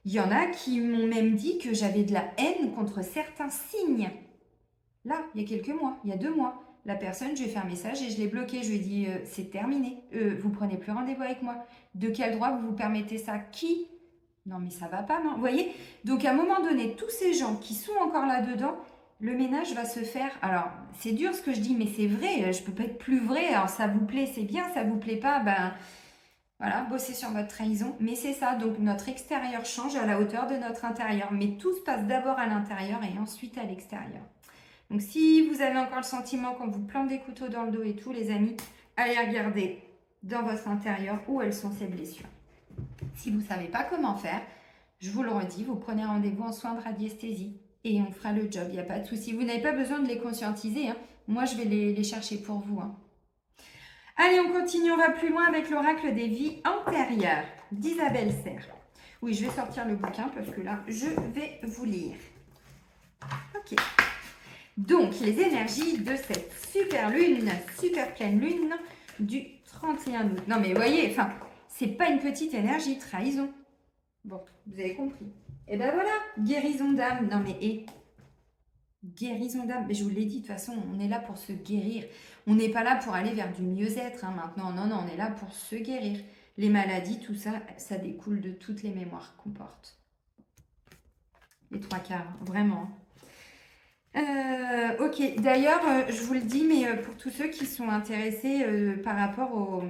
Il y en a qui m'ont même dit que j'avais de la haine contre certains signes. Là, il y a quelques mois, il y a 2 mois. La personne, je lui ai fait un message et je l'ai bloqué. Je lui ai dit, c'est terminé. Vous prenez plus rendez-vous avec moi. De quel droit vous vous permettez ça? Qui? Non, mais ça va pas, non? Vous voyez? Donc, à un moment donné, tous ces gens qui sont encore là-dedans, le ménage va se faire. Alors, c'est dur ce que je dis, mais c'est vrai. Je peux pas être plus vrai. Alors, ça vous plaît, c'est bien. Ça vous plaît pas, ben voilà, bossez sur votre trahison. Mais c'est ça. Donc, notre extérieur change à la hauteur de notre intérieur. Mais tout se passe d'abord à l'intérieur et ensuite à l'extérieur. Donc, si vous avez encore le sentiment qu'on vous plante des couteaux dans le dos et tout, les amis, allez regarder dans votre intérieur où elles sont ces blessures. Si vous ne savez pas comment faire, je vous le redis, vous prenez rendez-vous en soins de radiesthésie et on fera le job, il n'y a pas de souci. Vous n'avez pas besoin de les conscientiser, hein. Moi je vais les chercher pour vous, hein. Allez, on continue, on va plus loin avec l'oracle des vies antérieures d'Isabelle Serre. Oui, je vais sortir le bouquin parce que là, je vais vous lire. Ok. Donc, les énergies de cette super lune, super pleine lune du 31 août. Non, mais vous voyez, enfin, c'est pas une petite énergie, trahison. Bon, vous avez compris. Et ben voilà, guérison d'âme. Non, mais guérison d'âme. Mais je vous l'ai dit, de toute façon, on est là pour se guérir. On n'est pas là pour aller vers du mieux-être, hein, maintenant. Non, non, on est là pour se guérir. Les maladies, tout ça, ça découle de toutes les mémoires qu'on porte. Les 3/4, vraiment. Ok, d'ailleurs, je vous le dis, mais pour tous ceux qui sont intéressés par rapport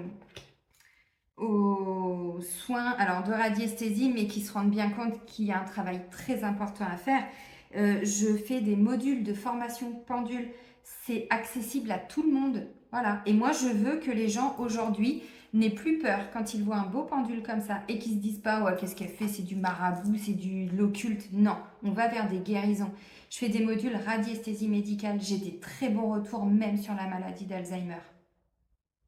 aux soins alors de radiesthésie, mais qui se rendent bien compte qu'il y a un travail très important à faire, je fais des modules de formation pendule. C'est accessible à tout le monde. Voilà. Et moi, je veux que les gens aujourd'hui n'aient plus peur quand ils voient un beau pendule comme ça et qu'ils se disent pas, ouais, qu'est-ce qu'elle fait? C'est du marabout, c'est de l'occulte. Non, on va vers des guérisons. Je fais des modules radiesthésie médicale. J'ai des très bons retours, même sur la maladie d'Alzheimer.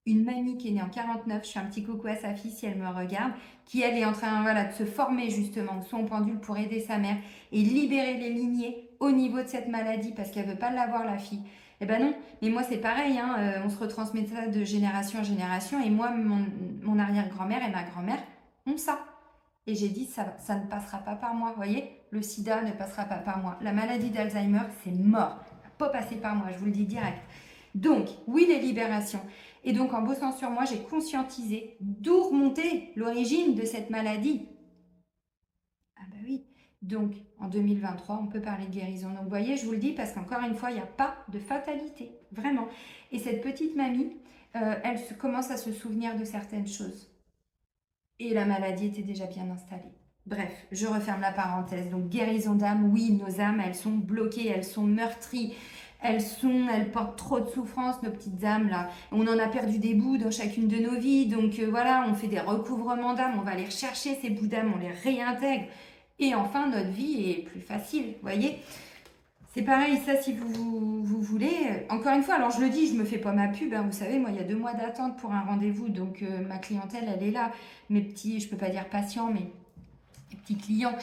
Une mamie qui est née en 49, je fais un petit coucou à sa fille si elle me regarde, qui elle est en train de se former justement son pendule pour aider sa mère et libérer les lignées au niveau de cette maladie parce qu'elle veut pas l'avoir la fille. Eh ben non, mais moi c'est pareil, hein, on se retransmet ça de génération en génération et moi mon arrière-grand-mère et ma grand-mère ont ça. Et j'ai dit ça ne passera pas par moi, vous voyez, le sida ne passera pas par moi. La maladie d'Alzheimer c'est mort, ça va pas passer par moi, je vous le dis direct. Donc oui les libérations. Et donc, en bossant sur moi, j'ai conscientisé d'où remontait l'origine de cette maladie. Ah bah oui. Donc, en 2023, on peut parler de guérison. Donc, vous voyez, je vous le dis parce qu'encore une fois, il n'y a pas de fatalité. Vraiment. Et cette petite mamie, elle commence à se souvenir de certaines choses. Et la maladie était déjà bien installée. Bref, je referme la parenthèse. Donc, guérison d'âme, oui, nos âmes, elles sont bloquées, elles sont meurtries. Elles portent trop de souffrance, nos petites âmes là. On en a perdu des bouts dans chacune de nos vies, donc voilà, on fait des recouvrements d'âme, on va les rechercher ces bouts d'âme, on les réintègre. Et enfin, notre vie est plus facile, vous voyez. C'est pareil, ça, si vous voulez. Encore une fois, alors je le dis, je me fais pas ma pub, hein, vous savez, moi, il y a 2 mois d'attente pour un rendez-vous, donc ma clientèle, elle est là. Mes petits, je peux pas dire patients, mais mes petits clients.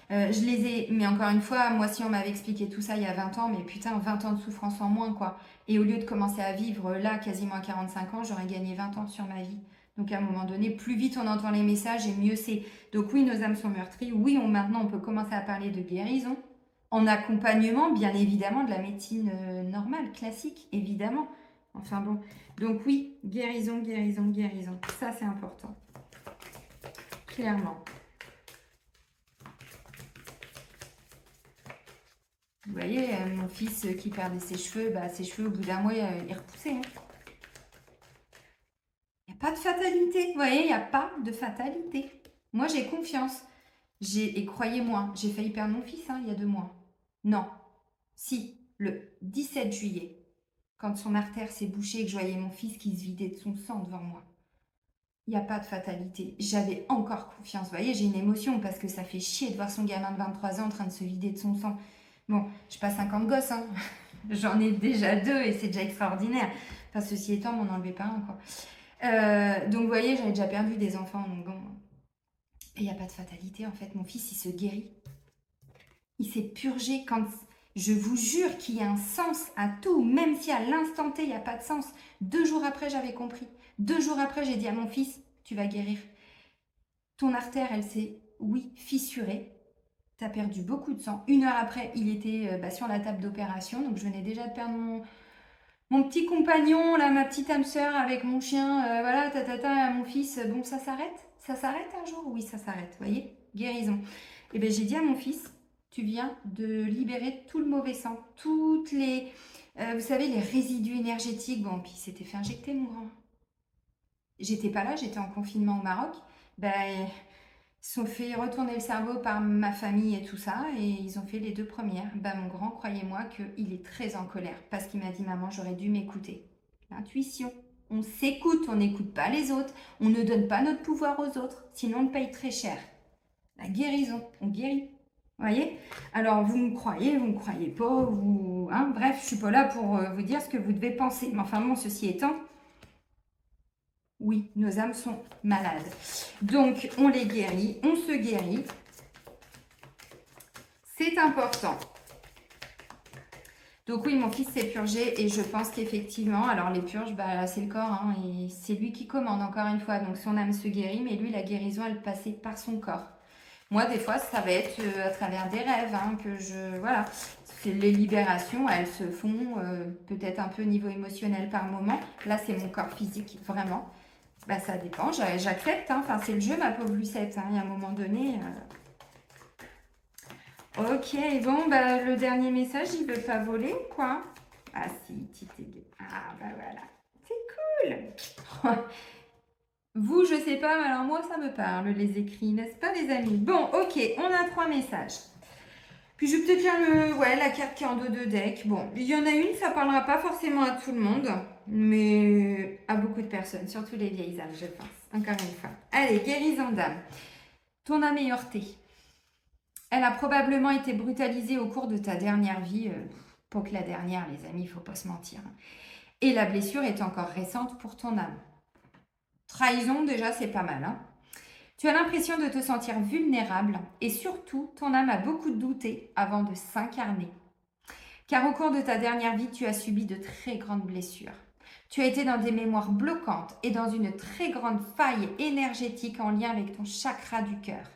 Je les ai, mais encore une fois, moi si on m'avait expliqué tout ça il y a 20 ans, mais putain, 20 ans de souffrance en moins quoi. Et au lieu de commencer à vivre là, quasiment à 45 ans, j'aurais gagné 20 ans sur ma vie. Donc à un moment donné, plus vite on entend les messages et mieux c'est. Donc oui, nos âmes sont meurtries. Oui, maintenant on peut commencer à parler de guérison. En accompagnement, bien évidemment, de la médecine normale, classique, évidemment. Enfin bon. Donc oui, guérison, guérison, guérison. Ça c'est important. Clairement. Vous voyez, mon fils qui perdait ses cheveux au bout d'un mois, il repoussait. Hein. Il n'y a pas de fatalité. Vous voyez, il n'y a pas de fatalité. Moi, j'ai confiance. Et croyez-moi, j'ai failli perdre mon fils il y a 2 mois. Non. Si, le 17 juillet, quand son artère s'est bouchée et que je voyais mon fils qui se vidait de son sang devant moi. Il n'y a pas de fatalité. J'avais encore confiance. Vous voyez, j'ai une émotion parce que ça fait chier de voir son gamin de 23 ans en train de se vider de son sang. Bon, je pas 50 gosses, hein. J'en ai déjà 2 et c'est déjà extraordinaire. Enfin, ceci étant, m'en enlevez pas un, quoi. Donc, vous voyez, j'avais déjà perdu des enfants. Donc, bon, il n'y a pas de fatalité, en fait. Mon fils, il se guérit. Il s'est purgé quand... Je vous jure qu'il y a un sens à tout, même si à l'instant T, il n'y a pas de sens. 2 jours après, j'avais compris. 2 jours après, j'ai dit à mon fils, tu vas guérir. Ton artère, elle s'est, oui, fissurée. Tu as perdu beaucoup de sang. 1 heure après, il était sur la table d'opération. Donc, je venais déjà de perdre mon petit compagnon, là, ma petite âme sœur avec mon chien. Voilà, mon fils. Bon, ça s'arrête? Ça s'arrête un jour? Oui, ça s'arrête. Vous voyez? Guérison. Et bien, j'ai dit à mon fils, tu viens de libérer tout le mauvais sang, toutes les, vous savez, les résidus énergétiques. Bon, puis il s'était fait injecter, mon grand. J'étais pas là, j'étais en confinement au Maroc. Ben, ils se sont fait retourner le cerveau par ma famille et tout ça, et ils ont fait les 2 premières. Ben, mon grand, croyez-moi qu'il est très en colère, parce qu'il m'a dit, maman, j'aurais dû m'écouter. L'intuition. On s'écoute, on n'écoute pas les autres, on ne donne pas notre pouvoir aux autres, sinon on paye très cher. La guérison, on guérit. Vous voyez? Alors, vous me croyez pas, vous... Hein, bref, je suis pas là pour vous dire ce que vous devez penser. Mais enfin bon, ceci étant, oui, nos âmes sont malades. Donc, on les guérit, on se guérit. C'est important. Donc oui, mon fils s'est purgé et je pense qu'effectivement, alors les purges, bah, c'est le corps, hein, et c'est lui qui commande encore une fois. Donc son âme se guérit, mais lui, la guérison, elle passait par son corps. Moi, des fois, ça va être à travers des rêves hein, que je... Voilà, les libérations, elles se font peut-être un peu au niveau émotionnel par moment. Là, c'est mon corps physique, vraiment. Bah, ça dépend, j'accepte. Hein. Enfin, c'est le jeu, ma pauvre Lucette. Hein. Il y a un moment donné... Ok, bon, bah, le dernier message, il veut pas voler ou quoi? Ah si, ah, bah voilà. C'est cool. Vous, je sais pas, mais alors moi, ça me parle, les écrits, n'est-ce pas, les amis? Bon, ok, on a 3 messages. Puis je vais peut-être lire la carte qui est en dos de deck. Bon, il y en a une, ça parlera pas forcément à tout le monde, mais à beaucoup de personnes, surtout les vieilles âmes, je pense. Encore une fois. Allez, guérison d'âme. Ton âme est heurtée. Elle a probablement été brutalisée au cours de ta dernière vie. Pas que la dernière, les amis, il faut pas se mentir. Et la blessure est encore récente pour ton âme. Trahison, déjà, c'est pas mal. Hein. Tu as l'impression de te sentir vulnérable et surtout, ton âme a beaucoup douté avant de s'incarner. Car au cours de ta dernière vie, tu as subi de très grandes blessures. Tu as été dans des mémoires bloquantes et dans une très grande faille énergétique en lien avec ton chakra du cœur.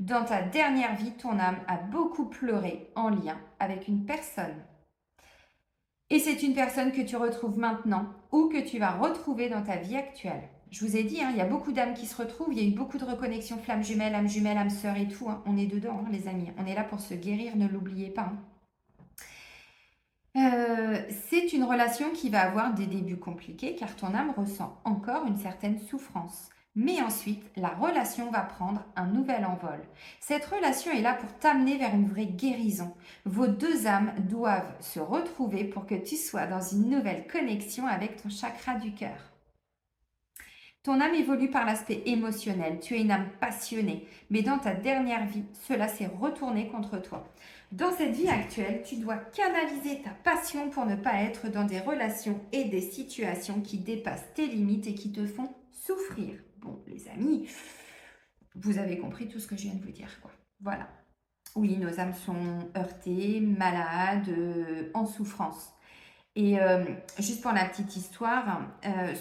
Dans ta dernière vie, ton âme a beaucoup pleuré en lien avec une personne. Et c'est une personne que tu retrouves maintenant ou que tu vas retrouver dans ta vie actuelle. Je vous ai dit, hein, il y a beaucoup d'âmes qui se retrouvent, il y a eu beaucoup de reconnexions flammes jumelles, âme sœur et tout. Hein. On est dedans, hein, les amis. On est là pour se guérir, ne l'oubliez pas. Hein. C'est une relation qui va avoir des débuts compliqués car ton âme ressent encore une certaine souffrance. Mais ensuite, la relation va prendre un nouvel envol. Cette relation est là pour t'amener vers une vraie guérison. Vos 2 âmes doivent se retrouver pour que tu sois dans une nouvelle connexion avec ton chakra du cœur. Ton âme évolue par l'aspect émotionnel. Tu es une âme passionnée. Mais dans ta dernière vie, cela s'est retourné contre toi. Dans cette vie actuelle, tu dois canaliser ta passion pour ne pas être dans des relations et des situations qui dépassent tes limites et qui te font souffrir. Bon, les amis, vous avez compris tout ce que je viens de vous dire, quoi. Voilà. Oui, nos âmes sont heurtées, malades, en souffrance. Et juste pour la petite histoire,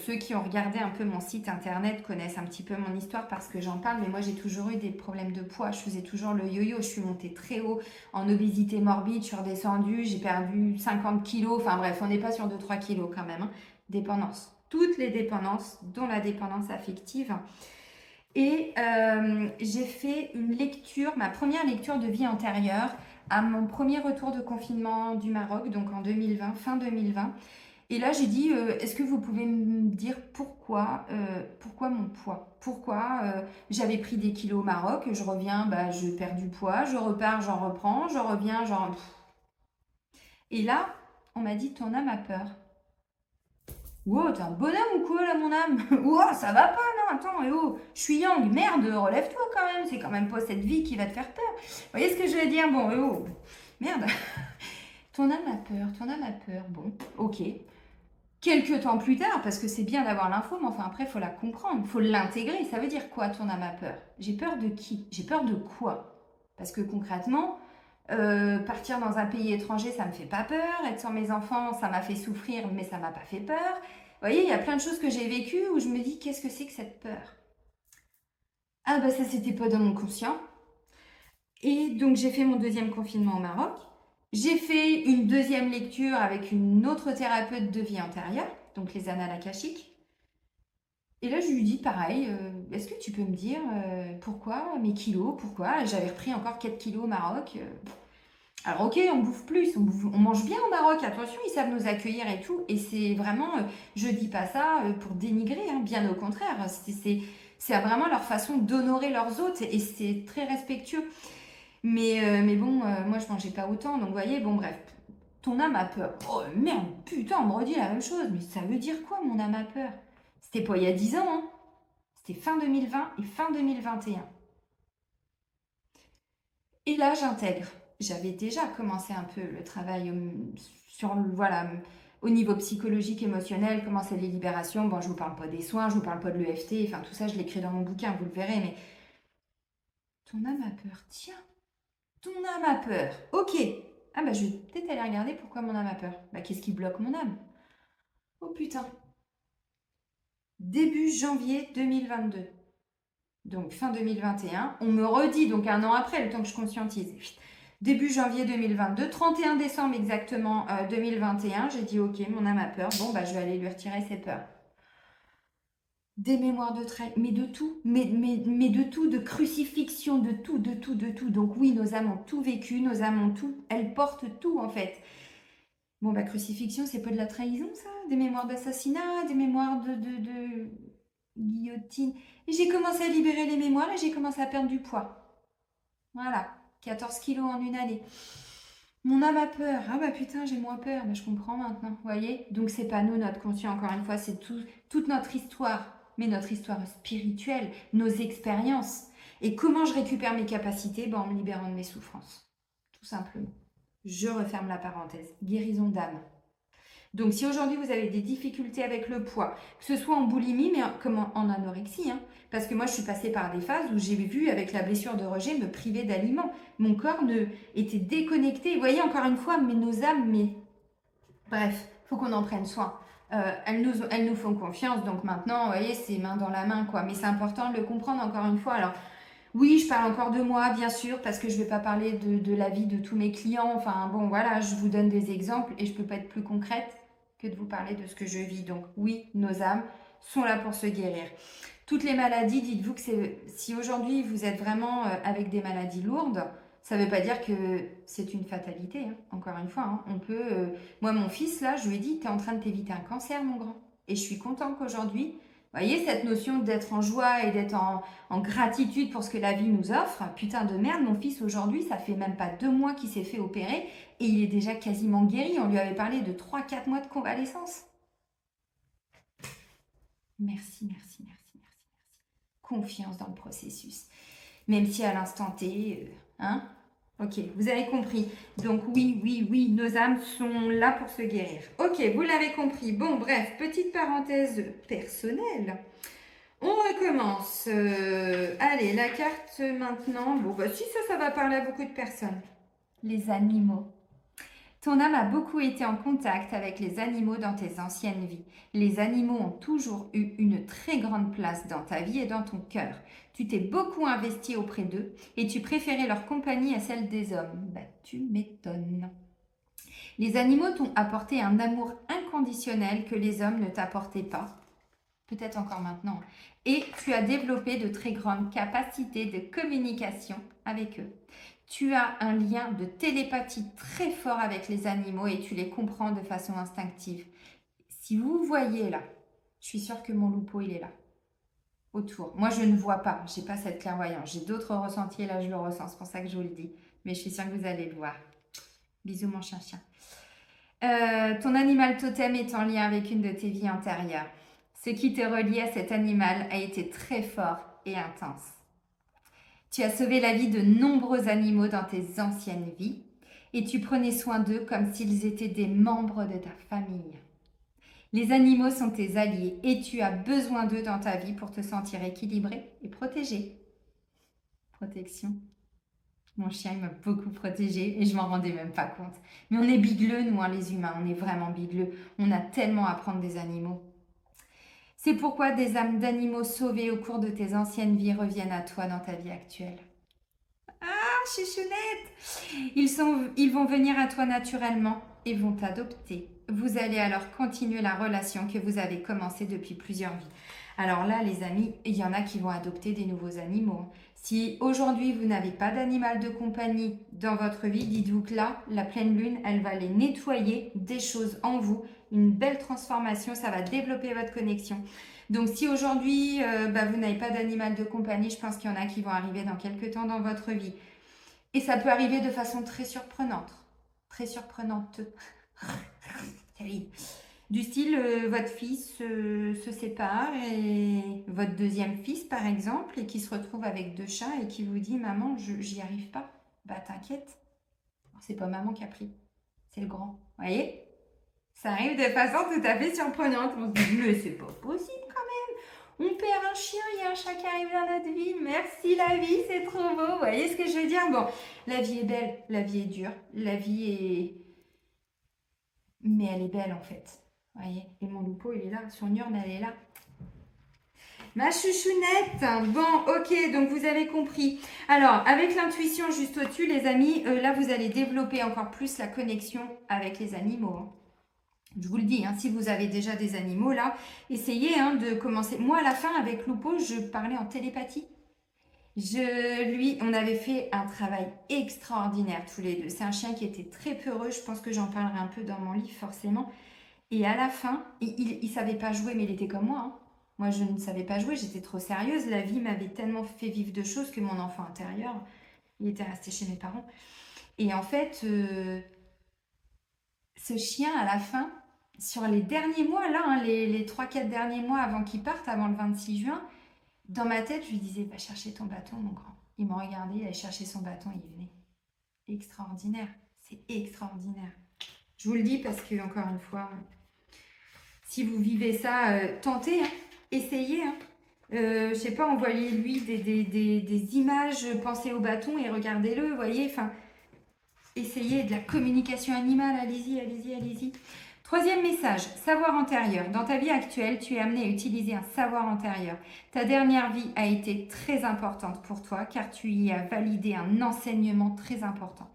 ceux qui ont regardé un peu mon site internet connaissent un petit peu mon histoire parce que j'en parle, mais moi j'ai toujours eu des problèmes de poids, je faisais toujours le yo-yo, je suis montée très haut en obésité morbide, je suis redescendue, j'ai perdu 50 kilos, enfin bref, on n'est pas sur 2-3 kilos quand même, hein. Dépendance, toutes les dépendances, dont la dépendance affective. Et j'ai fait une lecture, ma première lecture de vie antérieure, à mon premier retour de confinement du Maroc, donc en 2020, fin 2020. Et là, j'ai dit, est-ce que vous pouvez me dire pourquoi mon poids? Pourquoi j'avais pris des kilos au Maroc, je reviens, je perds du poids, je repars, j'en reprends, je reviens, j'en... Et là, on m'a dit, ton âme a peur. Wow, t'es un bonhomme ou quoi là, mon âme? Wow, ça va pas, non? Attends, oh, je suis yang, merde, relève-toi quand même, c'est quand même pas cette vie qui va te faire peur. Vous voyez ce que je veux dire? Bon, merde. Ton âme a peur, bon, ok. quelques temps plus tard, parce que c'est bien d'avoir l'info, mais enfin après, il faut la comprendre, il faut l'intégrer. Ça veut dire quoi, ton âme a peur? J'ai peur de qui? J'ai peur de quoi? Parce que concrètement, partir dans un pays étranger, ça me fait pas peur. Être sans mes enfants, ça m'a fait souffrir, mais ça m'a pas fait peur. Vous voyez, il y a plein de choses que j'ai vécues où je me dis, qu'est-ce que c'est que cette peur? Ah bah ça, c'était pas dans mon conscient. Et donc j'ai fait mon deuxième confinement au Maroc. J'ai fait une deuxième lecture avec une autre thérapeute de vie antérieure, donc les annales akashiques. Et là, je lui dis pareil, est-ce que tu peux me dire pourquoi mes kilos, pourquoi? J'avais repris encore 4 kilos au Maroc. Alors ok, on bouffe plus, on mange bien au Maroc, attention, ils savent nous accueillir et tout. Et c'est vraiment, je dis pas ça pour dénigrer, hein, bien au contraire. C'est vraiment leur façon d'honorer leurs hôtes et c'est très respectueux. Mais bon, moi je mangeais pas autant, donc vous voyez, bon bref. Ton âme a peur. Oh merde, putain, on me redit la même chose. Mais ça veut dire quoi, mon âme a peur? C'était pas il y a 10 ans, hein. C'était fin 2020 et fin 2021. Et là, j'intègre. J'avais déjà commencé un peu le travail sur, voilà, au niveau psychologique, émotionnel, comment c'est les libérations. Bon, je vous parle pas des soins, je vous parle pas de l'EFT, enfin tout ça, je l'écris dans mon bouquin, vous le verrez, mais ton âme a peur, tiens, ton âme a peur, ok. Ah bah je vais peut-être aller regarder pourquoi mon âme a peur. Bah qu'est-ce qui bloque mon âme? Oh putain. Début janvier 2022. Donc fin 2021. On me redit, donc un an après, le temps que je conscientise. Début janvier 2022, 31 décembre exactement 2021, j'ai dit ok, mon âme a peur, bon bah je vais aller lui retirer ses peurs. Des mémoires de trait, mais de tout, mais de tout, de crucifixion, de tout, de tout, de tout. Donc oui, nos âmes ont tout vécu, nos âmes ont tout, elles portent tout en fait. Bon bah crucifixion, c'est pas de la trahison ça? Des mémoires d'assassinat, des mémoires de guillotine. Et j'ai commencé à libérer les mémoires et j'ai commencé à perdre du poids. Voilà, 14 kilos en une année. Mon âme a peur. Ah bah putain, j'ai moins peur. Mais je comprends maintenant, vous voyez? Donc c'est pas nous, notre conscient, encore une fois, c'est toute notre histoire. Mais notre histoire spirituelle, nos expériences. Et comment je récupère mes capacités? Ben, en me libérant de mes souffrances. Tout simplement. Je referme la parenthèse. Guérison d'âme. Donc si aujourd'hui vous avez des difficultés avec le poids, que ce soit en boulimie, mais comme en anorexie, hein, parce que moi je suis passée par des phases où j'ai vu avec la blessure de rejet me priver d'aliments. Mon corps était déconnecté. Vous voyez encore une fois, mais nos âmes, mais bref, faut qu'on en prenne soin. Elles nous font confiance, donc maintenant, vous voyez, c'est main dans la main, quoi. Mais c'est important de le comprendre encore une fois. Alors, oui, je parle encore de moi, bien sûr, parce que je ne vais pas parler de la vie de tous mes clients. Enfin, bon, voilà, je vous donne des exemples et je ne peux pas être plus concrète que de vous parler de ce que je vis. Donc, oui, nos âmes sont là pour se guérir. Toutes les maladies, dites-vous que si aujourd'hui vous êtes vraiment avec des maladies lourdes, ça ne veut pas dire que c'est une fatalité, hein. Encore une fois, hein. On peut... Moi, mon fils, là, je lui ai dit, tu es en train de t'éviter un cancer, mon grand. Et je suis contente qu'aujourd'hui, vous voyez, cette notion d'être en joie et d'être en gratitude pour ce que la vie nous offre, putain de merde, mon fils aujourd'hui, ça fait même pas 2 mois qu'il s'est fait opérer et il est déjà quasiment guéri. On lui avait parlé de 3-4 mois de convalescence. Merci, merci, merci, merci, merci. Confiance dans le processus. Même si à l'instant T, hein? Ok, vous avez compris. Donc oui, oui, oui, nos âmes sont là pour se guérir. Ok, vous l'avez compris. Bon, bref, petite parenthèse personnelle. On recommence. Allez, la carte maintenant. Bon, bah si ça va parler à beaucoup de personnes. Les animaux. Ton âme a beaucoup été en contact avec les animaux dans tes anciennes vies. Les animaux ont toujours eu une très grande place dans ta vie et dans ton cœur. Tu t'es beaucoup investi auprès d'eux et tu préférais leur compagnie à celle des hommes. Bah, tu m'étonnes. Les animaux t'ont apporté un amour inconditionnel que les hommes ne t'apportaient pas. Peut-être encore maintenant. Et tu as développé de très grandes capacités de communication avec eux. Tu as un lien de télépathie très fort avec les animaux et tu les comprends de façon instinctive. Si vous voyez là, je suis sûre que mon loupeau, il est là, autour. Moi, je ne vois pas, je n'ai pas cette clairvoyance. J'ai d'autres ressentis et là, je le ressens, c'est pour ça que je vous le dis. Mais je suis sûre que vous allez le voir. Bisous, mon chien-chien. Ton animal totem est en lien avec une de tes vies antérieures. Ce qui te relie à cet animal a été très fort et intense. Tu as sauvé la vie de nombreux animaux dans tes anciennes vies et tu prenais soin d'eux comme s'ils étaient des membres de ta famille. Les animaux sont tes alliés et tu as besoin d'eux dans ta vie pour te sentir équilibré et protégé. Protection. Mon chien, il m'a beaucoup protégée et je m'en rendais même pas compte. Mais on est bigleux, nous, hein, les humains, on est vraiment bigleux. On a tellement à apprendre des animaux. C'est pourquoi des âmes d'animaux sauvés au cours de tes anciennes vies reviennent à toi dans ta vie actuelle. Ah, chouchounette! Ils vont venir à toi naturellement et vont t'adopter. Vous allez alors continuer la relation que vous avez commencée depuis plusieurs vies. Alors là, les amis, il y en a qui vont adopter des nouveaux animaux. Si aujourd'hui vous n'avez pas d'animal de compagnie dans votre vie, dites-vous que là, la pleine lune, elle va les nettoyer des choses en vous. Une belle transformation, ça va développer votre connexion. Donc si aujourd'hui vous n'avez pas d'animal de compagnie, je pense qu'il y en a qui vont arriver dans quelques temps dans votre vie. Et ça peut arriver de façon très surprenante. Très surprenante. Du style, votre fils se sépare et votre deuxième fils, par exemple, et qui se retrouve avec 2 chats et qui vous dit « Maman, j'y arrive pas. » Bah t'inquiète, c'est pas maman qui a pris, c'est le grand. Vous voyez? Ça arrive de façon tout à fait surprenante. On se dit « Mais c'est pas possible quand même. On perd un chien, il y a un chat qui arrive dans notre vie. Merci la vie, c'est trop beau. » Vous voyez ce que je veux dire? Bon, la vie est belle, la vie est dure, la vie est... Mais elle est belle en fait. Vous voyez, et mon loupeau, il est là. Son urne, elle est là. Ma chouchounette. Bon, ok, donc vous avez compris. Alors, avec l'intuition juste au-dessus, les amis, là, vous allez développer encore plus la connexion avec les animaux. Hein. Je vous le dis, hein, si vous avez déjà des animaux, là, essayez de commencer. Moi, à la fin, avec Loupo, je parlais en télépathie. On avait fait un travail extraordinaire tous les deux. C'est un chien qui était très peureux. Je pense que j'en parlerai un peu dans mon livre, forcément. Et à la fin, il ne savait pas jouer, mais il était comme moi. Hein. Moi, je ne savais pas jouer, j'étais trop sérieuse. La vie m'avait tellement fait vivre de choses que mon enfant intérieur, il était resté chez mes parents. Et en fait, ce chien, à la fin, sur les derniers mois, là, hein, les 3-4 derniers mois avant qu'il parte, avant le 26 juin, dans ma tête, je lui disais, va chercher ton bâton, mon grand. Il me regardait, il allait chercher son bâton, il venait. Extraordinaire, c'est extraordinaire. Je vous le dis parce que, encore une fois... Si vous vivez ça, tentez, hein, essayez. Hein. Je sais pas, envoyez-lui des images, pensez au bâton et regardez-le, voyez. Enfin, essayez de la communication animale, allez-y, allez-y, allez-y. 3e message, savoir antérieur. Dans ta vie actuelle, tu es amené à utiliser un savoir antérieur. Ta dernière vie a été très importante pour toi car tu y as validé un enseignement très important.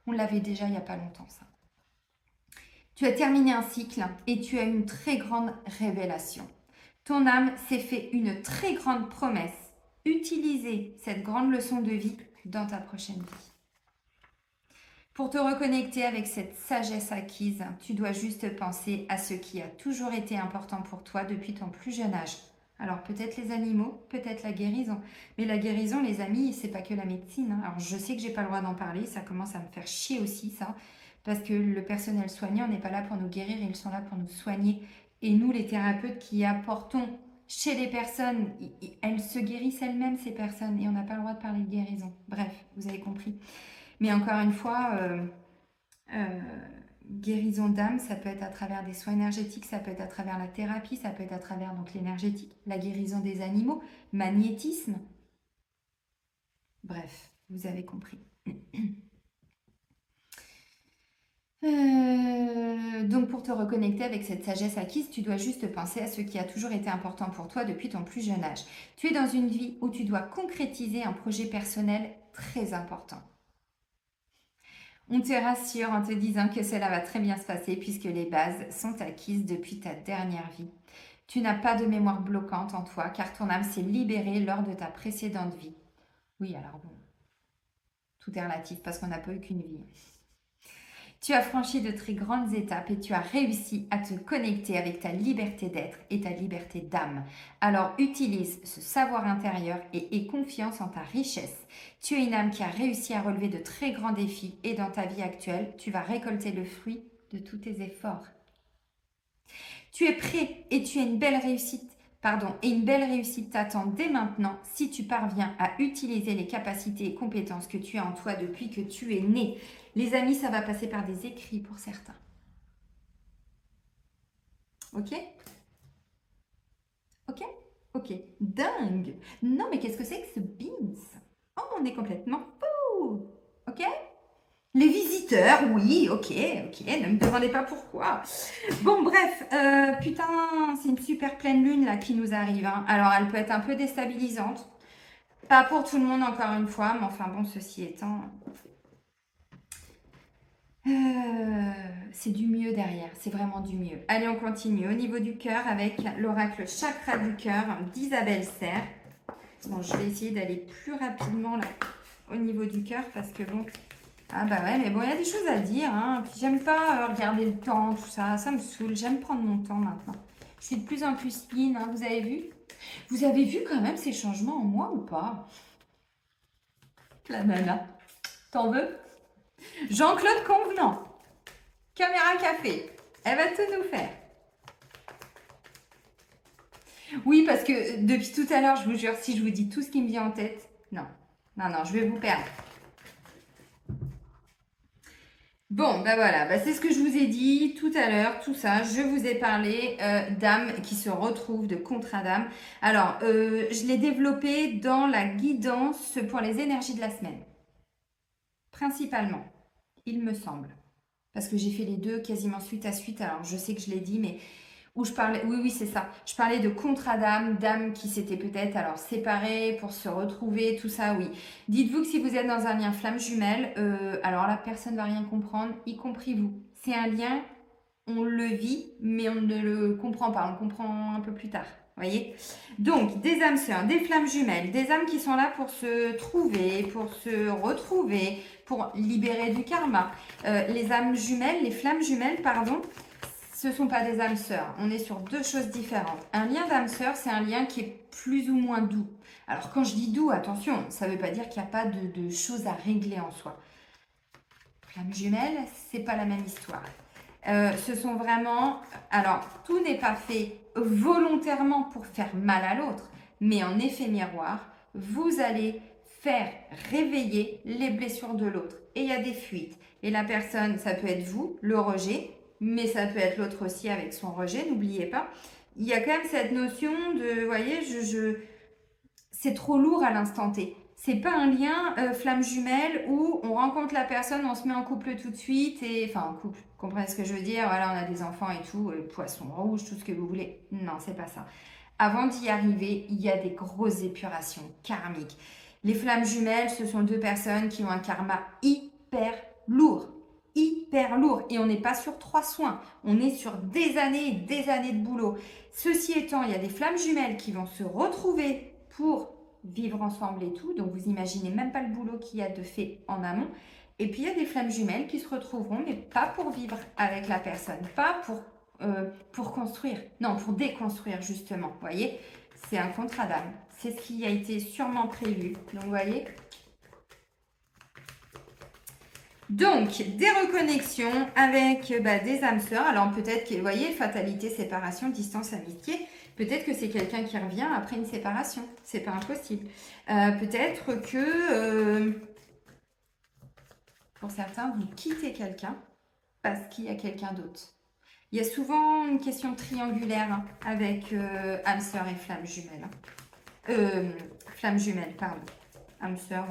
On l'avait déjà il n'y a pas longtemps, ça. Tu as terminé un cycle et tu as une très grande révélation. Ton âme s'est fait une très grande promesse. Utilisez cette grande leçon de vie dans ta prochaine vie. Pour te reconnecter avec cette sagesse acquise, tu dois juste penser à ce qui a toujours été important pour toi depuis ton plus jeune âge. Alors peut-être les animaux, peut-être la guérison. Mais la guérison, les amis, c'est pas que la médecine. Hein. Alors je sais que j'ai pas le droit d'en parler, ça commence à me faire chier aussi ça. Parce que le personnel soignant n'est pas là pour nous guérir, ils sont là pour nous soigner. Et nous, les thérapeutes qui apportons chez les personnes, elles se guérissent elles-mêmes, ces personnes, et on n'a pas le droit de parler de guérison. Bref, vous avez compris. Mais encore une fois, guérison d'âme, ça peut être à travers des soins énergétiques, ça peut être à travers la thérapie, ça peut être à travers donc l'énergétique, la guérison des animaux, magnétisme. Bref, vous avez compris. Donc pour te reconnecter avec cette sagesse acquise, tu dois juste penser à ce qui a toujours été important pour toi depuis ton plus jeune âge. Tu es dans une vie où tu dois concrétiser un projet personnel très important. On te rassure en te disant que cela va très bien se passer puisque les bases sont acquises depuis ta dernière vie. Tu n'as pas de mémoire bloquante en toi car ton âme s'est libérée lors de ta précédente vie. Oui, alors bon, tout est relatif parce qu'on n'a pas eu qu'une vie. Tu as franchi de très grandes étapes et tu as réussi à te connecter avec ta liberté d'être et ta liberté d'âme. Alors utilise ce savoir intérieur et aie confiance en ta richesse. Tu es une âme qui a réussi à relever de très grands défis et dans ta vie actuelle, tu vas récolter le fruit de tous tes efforts. Tu es prêt et tu as une belle réussite. Et une belle réussite t'attend dès maintenant si tu parviens à utiliser les capacités et compétences que tu as en toi depuis que tu es né. Les amis, ça va passer par des écrits pour certains. Ok? Ok? Ok. Dingue! Non, mais qu'est-ce que c'est que ce beans? Oh, on est complètement fou! Ok? Les visiteurs, oui, ok, ok, ne me demandez pas pourquoi. Bon, bref, putain, c'est une super pleine lune là qui nous arrive, hein. Alors, elle peut être un peu déstabilisante. Pas pour tout le monde, encore une fois, mais enfin bon, ceci étant, c'est du mieux derrière, c'est vraiment du mieux. Allez, on continue. Au niveau du cœur, avec l'oracle chakra du cœur d'Isabelle Serre. Bon, je vais essayer d'aller plus rapidement là, au niveau du cœur, parce que bon... Ah bah ouais, mais bon, il y a des choses à dire, hein. Puis j'aime pas regarder le temps, tout ça, ça me saoule. J'aime prendre mon temps maintenant. Je suis de plus en plus fine, hein, vous avez vu? Vous avez vu quand même ces changements en moi ou pas? La nana, t'en veux? Jean-Claude Convenant, caméra café, elle va tout nous faire. Oui, parce que depuis tout à l'heure, je vous jure, si je vous dis tout ce qui me vient en tête, non, non, non, je vais vous perdre. Bon, ben voilà, c'est ce que je vous ai dit tout à l'heure, tout ça. Je vous ai parlé d'âmes qui se retrouvent, de contrats d'âmes. Alors, je l'ai développé dans la guidance pour les énergies de la semaine, principalement, il me semble. Parce que j'ai fait les deux quasiment suite à suite. Alors, je sais que je l'ai dit, mais où je parlais, oui, oui, c'est ça. Je parlais de contrat d'âme, d'âmes qui s'étaient peut-être alors séparées pour se retrouver, tout ça, oui. Dites-vous que si vous êtes dans un lien flamme jumelle, alors là, personne ne va rien comprendre, y compris vous. C'est un lien, on le vit, mais on ne le comprend pas. On le comprend un peu plus tard. Voyez? Donc, des âmes sœurs, des flammes jumelles, des âmes qui sont là pour se trouver, pour se retrouver, pour libérer du karma. Les âmes jumelles, les flammes jumelles, pardon, ce ne sont pas des âmes sœurs. On est sur deux choses différentes. Un lien d'âme sœur, c'est un lien qui est plus ou moins doux. Alors, quand je dis doux, attention, ça ne veut pas dire qu'il n'y a pas de choses à régler en soi. Flamme jumelle, c'est pas la même histoire. Ce sont vraiment... Alors, tout n'est pas fait volontairement pour faire mal à l'autre, mais en effet miroir, vous allez faire réveiller les blessures de l'autre. Et il y a des fuites. Et la personne, ça peut être vous, le rejet, mais ça peut être l'autre aussi avec son rejet, n'oubliez pas. Il y a quand même cette notion de, vous voyez, c'est trop lourd à l'instant T. C'est pas un lien flamme jumelle où on rencontre la personne, on se met en couple tout de suite et enfin en couple, vous comprenez ce que je veux dire? Voilà, on a des enfants et tout, poisson rouge, tout ce que vous voulez. Non, c'est pas ça. Avant d'y arriver, il y a des grosses épurations karmiques. Les flammes jumelles, ce sont deux personnes qui ont un karma hyper lourd. Hyper lourd. Et on n'est pas sur 3 soins. On est sur des années et des années de boulot. Ceci étant, il y a des flammes jumelles qui vont se retrouver pour vivre ensemble et tout. Donc, vous imaginez même pas le boulot qu'il y a de fait en amont. Et puis, il y a des flammes jumelles qui se retrouveront, mais pas pour vivre avec la personne, pas pour construire. Non, pour déconstruire, justement. Vous voyez, c'est un contrat d'âme. C'est ce qui a été sûrement prévu. Donc, vous voyez. Donc, des reconnexions avec des âmes sœurs. Alors, peut-être que, vous voyez, fatalité, séparation, distance, amitié. Peut-être que c'est quelqu'un qui revient après une séparation. C'est pas impossible. Peut-être que, pour certains, vous quittez quelqu'un parce qu'il y a quelqu'un d'autre. Il y a souvent une question triangulaire hein, avec âme sœur et flamme jumelle. Flamme jumelle, pardon. Âme sœur,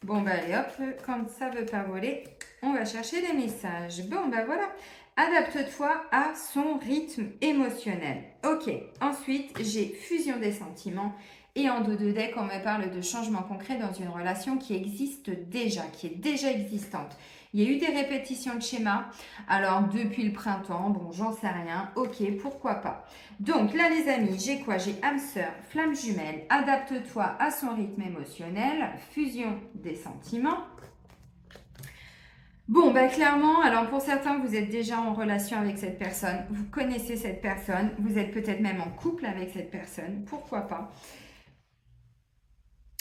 bon, allez hop, quand ça veut pas voler, on va chercher des messages. Bon, voilà. Adapte-toi à son rythme émotionnel. Ok, ensuite, j'ai fusion des sentiments. Et en dos de deck, on me parle de changement concret dans une relation qui existe déjà, qui est déjà existante. Il y a eu des répétitions de schémas. Alors, depuis le printemps, bon, j'en sais rien. Ok, pourquoi pas. Donc là, les amis, j'ai quoi? J'ai âme sœur, flamme jumelle, adapte-toi à son rythme émotionnel, fusion des sentiments. Bon, clairement, alors pour certains, vous êtes déjà en relation avec cette personne, vous connaissez cette personne, vous êtes peut-être même en couple avec cette personne, pourquoi pas.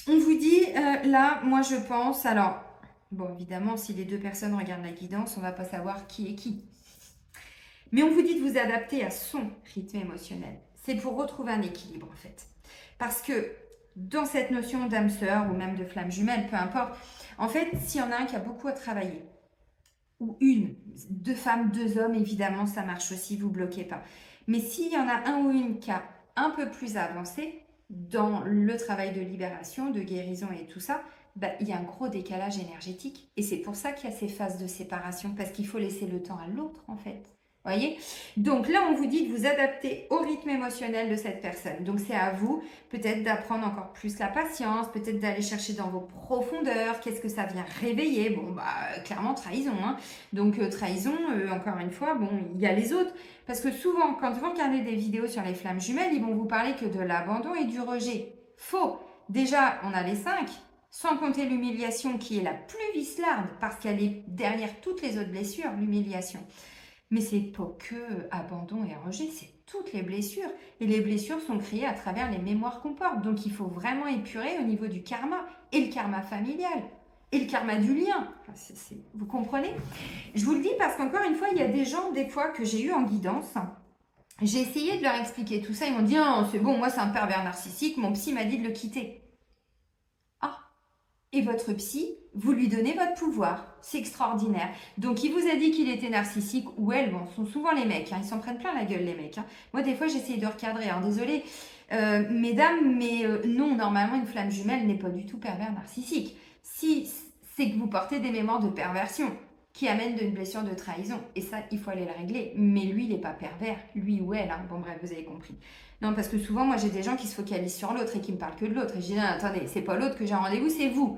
On vous dit, là, moi je pense, alors, bon, évidemment, si les deux personnes regardent la guidance, on ne va pas savoir qui est qui. Mais on vous dit de vous adapter à son rythme émotionnel. C'est pour retrouver un équilibre, en fait. Parce que dans cette notion d'âme sœur ou même de flamme jumelle, peu importe, en fait, s'il y en a un qui a beaucoup à travailler, ou une, deux femmes, deux hommes, évidemment, ça marche aussi, vous bloquez pas. Mais s'il y en a un ou une qui a un peu plus avancé dans le travail de libération, de guérison et tout ça, bah, il y a un gros décalage énergétique. Et c'est pour ça qu'il y a ces phases de séparation, parce qu'il faut laisser le temps à l'autre, en fait. Voyez? Donc là, on vous dit de vous adapter au rythme émotionnel de cette personne. Donc c'est à vous peut-être d'apprendre encore plus la patience, peut-être d'aller chercher dans vos profondeurs, qu'est-ce que ça vient réveiller. Bon, bah clairement trahison. Hein. Donc trahison, encore une fois, bon, il y a les autres. Parce que souvent, quand vous regardez des vidéos sur les flammes jumelles, ils vont vous parler que de l'abandon et du rejet. Faux. Déjà, on a les 5, sans compter l'humiliation qui est la plus vicelarde, parce qu'elle est derrière toutes les autres blessures, l'humiliation. Mais c'est pas que abandon et rejet, c'est toutes les blessures. Et les blessures sont créées à travers les mémoires qu'on porte. Donc il faut vraiment épurer au niveau du karma, et le karma familial, et le karma du lien. Enfin, vous comprenez? Je vous le dis parce qu'encore une fois, il y a des gens, des fois, que j'ai eu en guidance. J'ai essayé de leur expliquer tout ça. Ils m'ont dit, oh, c'est bon, moi c'est un pervers narcissique, mon psy m'a dit de le quitter. Ah, et votre psy, vous lui donnez votre pouvoir. C'est extraordinaire. Donc, il vous a dit qu'il était narcissique, ou elle, bon, ce sont souvent les mecs, hein, ils s'en prennent plein la gueule, les mecs. Hein. Moi, des fois, j'essaye de recadrer, hein, désolée, mesdames, mais non, normalement, une flamme jumelle n'est pas du tout pervers narcissique. Si, c'est que vous portez des mémoires de perversion qui amènent d'une blessure de trahison. Et ça, il faut aller le régler. Mais lui, il n'est pas pervers, lui ou elle. Hein. Bon, bref, vous avez compris. Non, parce que souvent, moi, j'ai des gens qui se focalisent sur l'autre et qui me parlent que de l'autre. Et je dis, non, attendez, c'est pas l'autre que j'ai un rendez-vous, c'est vous.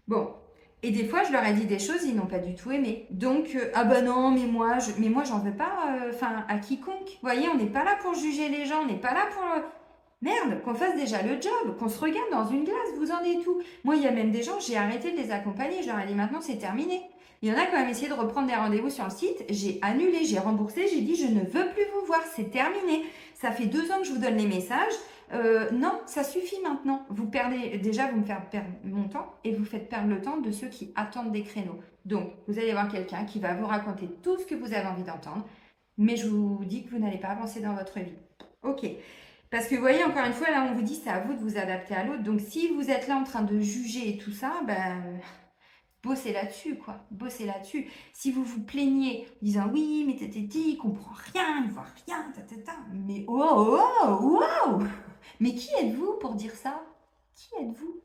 Bon, et des fois, je leur ai dit des choses, ils n'ont pas du tout aimé. Donc, ah bah non, mais moi, j'en veux pas, enfin, à quiconque. Vous voyez, on n'est pas là pour juger les gens, on n'est pas là pour... Merde, qu'on fasse déjà le job, qu'on se regarde dans une glace, vous en êtes où? Moi, il y a même des gens, j'ai arrêté de les accompagner, je leur ai dit maintenant, c'est terminé. Il y en a quand même essayé de reprendre des rendez-vous sur le site, j'ai annulé, j'ai remboursé, j'ai dit, je ne veux plus vous voir, c'est terminé. Ça fait 2 ans que je vous donne les messages, non, ça suffit maintenant. Vous perdez, déjà, vous me faites perdre mon temps et vous faites perdre le temps de ceux qui attendent des créneaux. Donc, vous allez voir quelqu'un qui va vous raconter tout ce que vous avez envie d'entendre, mais je vous dis que vous n'allez pas avancer dans votre vie. Ok. Parce que vous voyez, encore une fois, là, on vous dit, c'est à vous de vous adapter à l'autre. Donc, si vous êtes là en train de juger et tout ça, ben, bossez là-dessus, quoi. Bossez là-dessus. Si vous vous plaignez en disant, oui, mais t'étais dit, il comprend rien, il voit rien, mais oh, oh, oh, wow! Mais qui êtes-vous pour dire ça? Qui êtes-vous?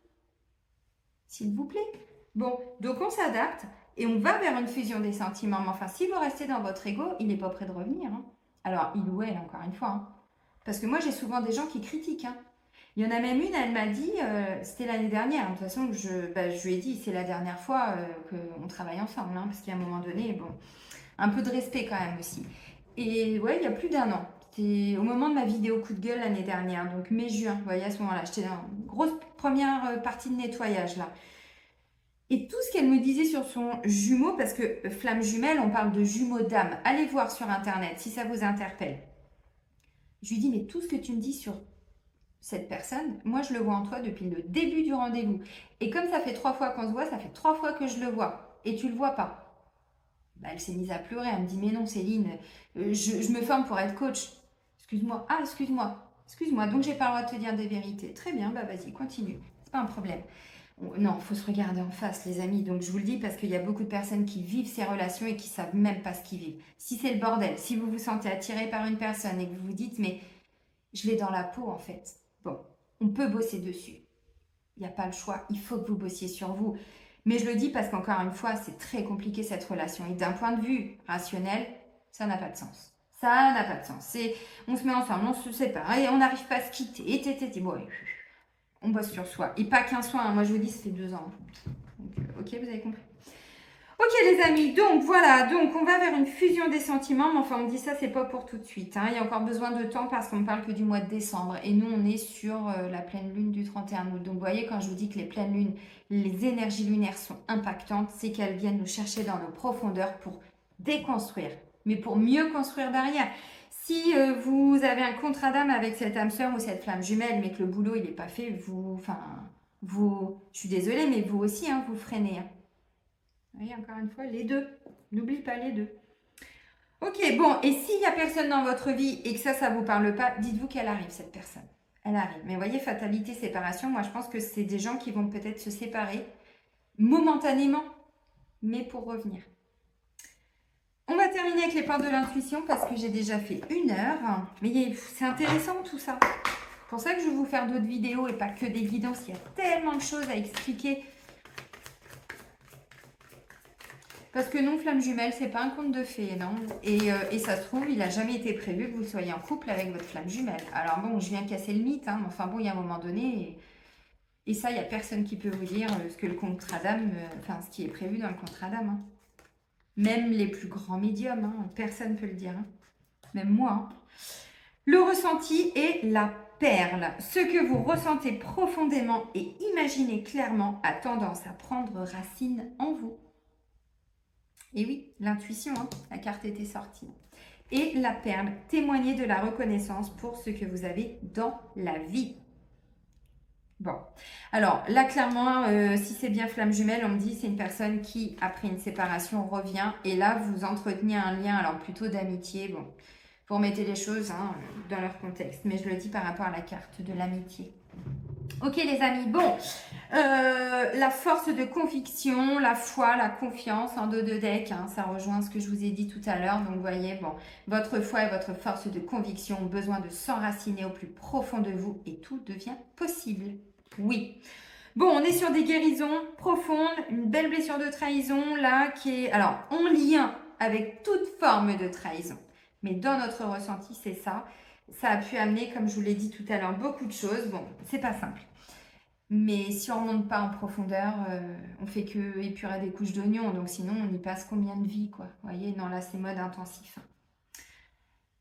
S'il vous plaît. Bon, donc on s'adapte et on va vers une fusion des sentiments. Mais enfin, si vous restez dans votre ego, il n'est pas prêt de revenir. Hein. Alors, il ou elle, encore une fois. Hein. Parce que moi, j'ai souvent des gens qui critiquent. Hein. Il y en a même une, elle m'a dit, c'était l'année dernière, hein, de toute façon, je lui ai dit, c'est la dernière fois qu'on travaille ensemble, hein, parce qu'à un moment donné, bon, un peu de respect quand même aussi. Et ouais, il y a plus d'1 an. C'était au moment de ma vidéo coup de gueule l'année dernière, donc mai-juin, vous voyez, à ce moment-là, j'étais dans une grosse première partie de nettoyage là. Et tout ce qu'elle me disait sur son jumeau, parce que flamme jumelle, on parle de jumeau d'âme. Allez voir sur internet si ça vous interpelle. Je lui dis, mais tout ce que tu me dis sur cette personne, moi je le vois en toi depuis le début du rendez-vous. Et comme ça fait 3 fois qu'on se voit, ça fait 3 fois que je le vois. Et tu le vois pas. Bah, elle s'est mise à pleurer. Elle me dit, mais non Céline, je me forme pour être coach. Excuse-moi. Ah, excuse-moi. Excuse-moi. Donc j'ai pas le droit de te dire des vérités. Très bien, bah vas-y, continue. C'est pas un problème. Non, il faut se regarder en face, les amis. Donc, je vous le dis parce qu'il y a beaucoup de personnes qui vivent ces relations et qui savent même pas ce qu'ils vivent. Si c'est le bordel, si vous vous sentez attiré par une personne et que vous vous dites, mais je l'ai dans la peau en fait. Bon, on peut bosser dessus. Il n'y a pas le choix. Il faut que vous bossiez sur vous. Mais je le dis parce qu'encore une fois, c'est très compliqué cette relation. Et d'un point de vue rationnel, ça n'a pas de sens. Ça n'a pas de sens. C'est, on se met ensemble, on se sépare et on n'arrive pas à se quitter. Bon, on bosse sur soi. Et pas qu'un soin. Hein. Moi, je vous dis, ça fait 2 ans. Donc, ok, vous avez compris. Ok, les amis. Donc, voilà. Donc, on va vers une fusion des sentiments. Mais enfin, on dit ça, c'est pas pour tout de suite. Hein. Il y a encore besoin de temps parce qu'on ne parle que du mois de décembre. Et nous, on est sur la pleine lune du 31 août. Donc, vous voyez, quand je vous dis que les pleines lunes, les énergies lunaires sont impactantes, c'est qu'elles viennent nous chercher dans nos profondeurs pour déconstruire. Mais pour mieux construire derrière. Si vous avez un contrat d'âme avec cette âme sœur ou cette flamme jumelle, mais que le boulot il n'est pas fait, je suis désolée, mais vous aussi, hein, vous freinez. Hein. Vous voyez, encore une fois, les deux. N'oublie pas les deux. Ok, bon, et s'il n'y a personne dans votre vie et que ça ne vous parle pas, dites-vous qu'elle arrive, cette personne. Elle arrive. Mais vous voyez, fatalité, séparation, moi je pense que c'est des gens qui vont peut-être se séparer momentanément, mais pour revenir. On va terminer avec les portes de l'intuition parce que j'ai déjà fait 1 heure. Mais c'est intéressant tout ça. C'est pour ça que je vais vous faire d'autres vidéos et pas que des guidances. Il y a tellement de choses à expliquer. Parce que non, flamme jumelle, c'est pas un conte de fées, non. Et ça se trouve, il n'a jamais été prévu que vous soyez en couple avec votre flamme jumelle. Alors bon, je viens casser le mythe, hein, mais enfin bon, il y a un moment donné, et ça, il n'y a personne qui peut vous dire ce que le contrat d'âme, enfin ce qui est prévu dans le contrat d'âme. Hein. Même les plus grands médiums, hein, personne ne peut le dire. Hein. Même moi. Hein. Le ressenti est la perle. Ce que vous ressentez profondément et imaginez clairement a tendance à prendre racine en vous. Et oui, l'intuition, hein, la carte était sortie. Et la perle, témoignez de la reconnaissance pour ce que vous avez dans la vie. Bon, alors là, clairement, si c'est bien flamme jumelle, on me dit c'est une personne qui, après une séparation, revient. Et là, vous entretenez un lien, alors plutôt d'amitié. Bon, vous remettez les choses hein, dans leur contexte. Mais je le dis par rapport à la carte de l'amitié. Ok les amis, bon, la force de conviction, la foi, la confiance en dos de deck, hein, ça rejoint ce que je vous ai dit tout à l'heure. Donc vous voyez, bon, votre foi et votre force de conviction ont besoin de s'enraciner au plus profond de vous et tout devient possible. Oui. Bon, on est sur des guérisons profondes, une belle blessure de trahison là qui est, alors, en lien avec toute forme de trahison. Mais dans notre ressenti, c'est ça. Ça a pu amener, comme je vous l'ai dit tout à l'heure, beaucoup de choses. Bon, c'est pas simple. Mais si on ne remonte pas en profondeur, on fait que épurer des couches d'oignons. Donc sinon, on y passe combien de vies, quoi. Vous voyez, non, là, c'est mode intensif.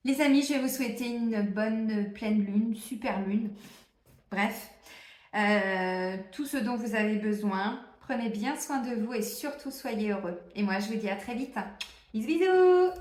Les amis, je vais vous souhaiter une bonne pleine lune, super lune. Bref, tout ce dont vous avez besoin. Prenez bien soin de vous et surtout soyez heureux. Et moi, je vous dis à très vite. Bisous, bisous!